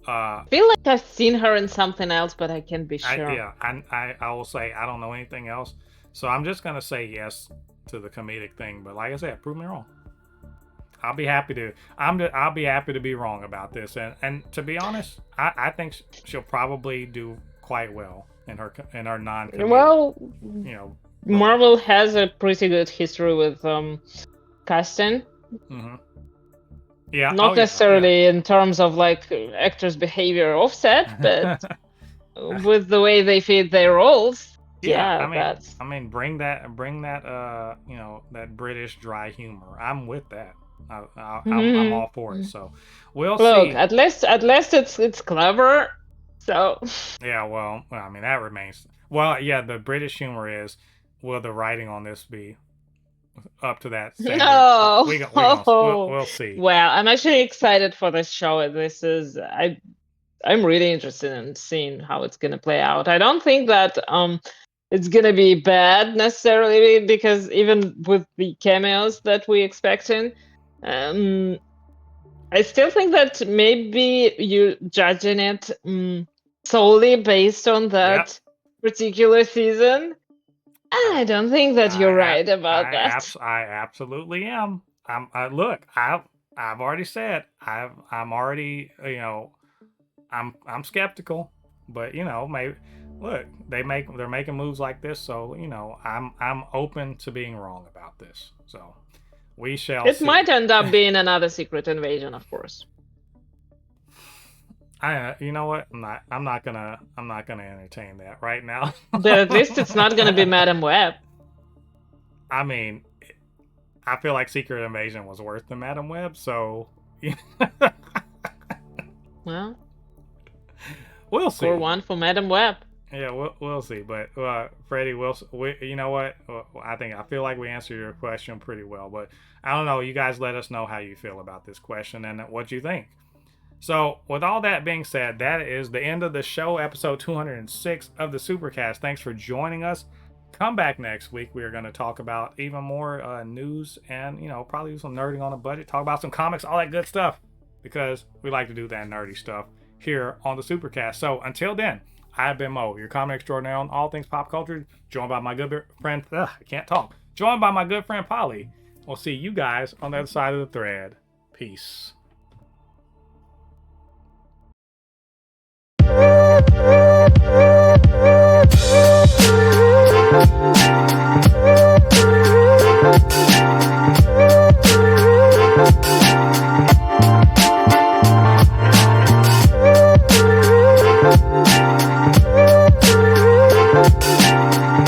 I feel like I've seen her in something else, but I can't be sure. I will say I don't know anything else, so I'm just gonna say yes to the comedic thing. But like I said, prove me wrong. I'll be happy to be wrong about this, and to be honest, I think she'll probably do quite well in her non-comedic. Well, Marvel has a pretty good history with casting. Mm-hmm. Yeah, not necessarily in terms of like actors' behavior offset, but with the way they fit their roles. I mean, bring that that British dry humor. I'm with that. I'm all for it. So we'll see. At least it's clever. So yeah, well, I mean that remains. Well, yeah, the British humor is. Will the writing on this be up to that standard? No, we'll see. Well, I'm actually excited for this show. I'm really interested in seeing how it's gonna play out. I don't think that it's gonna be bad necessarily, because even with the cameos that we expecting, I still think that maybe you're judging it solely based on that particular season. I don't think that you're right about that. I absolutely am. Look, I've already said I'm already I'm skeptical, but maybe look, they're making moves like this, so I'm open to being wrong about this. So we shall see. It might end up being another Secret Invasion, of course. You know what? I'm not gonna entertain that right now. But at least it's not gonna be Madam Web. I mean, I feel like Secret Invasion was worse than Madam Web, so well, we'll see. Score one for Madam Web. Yeah, we'll see. But Freddie, you know what? I feel like we answered your question pretty well. But I don't know. You guys let us know how you feel about this question and what you think. So, with all that being said, that is the end of the show, episode 206 of the Supercast. Thanks for joining us. Come back next week. We are going to talk about even more news and, probably do some nerding on a budget, talk about some comics, all that good stuff, because we like to do that nerdy stuff here on the Supercast. So, until then, I've been Mo, your comic extraordinaire on all things pop culture, joined by my good friend, I can't talk, joined by my good friend Polly. We'll see you guys on the other side of the thread. Peace.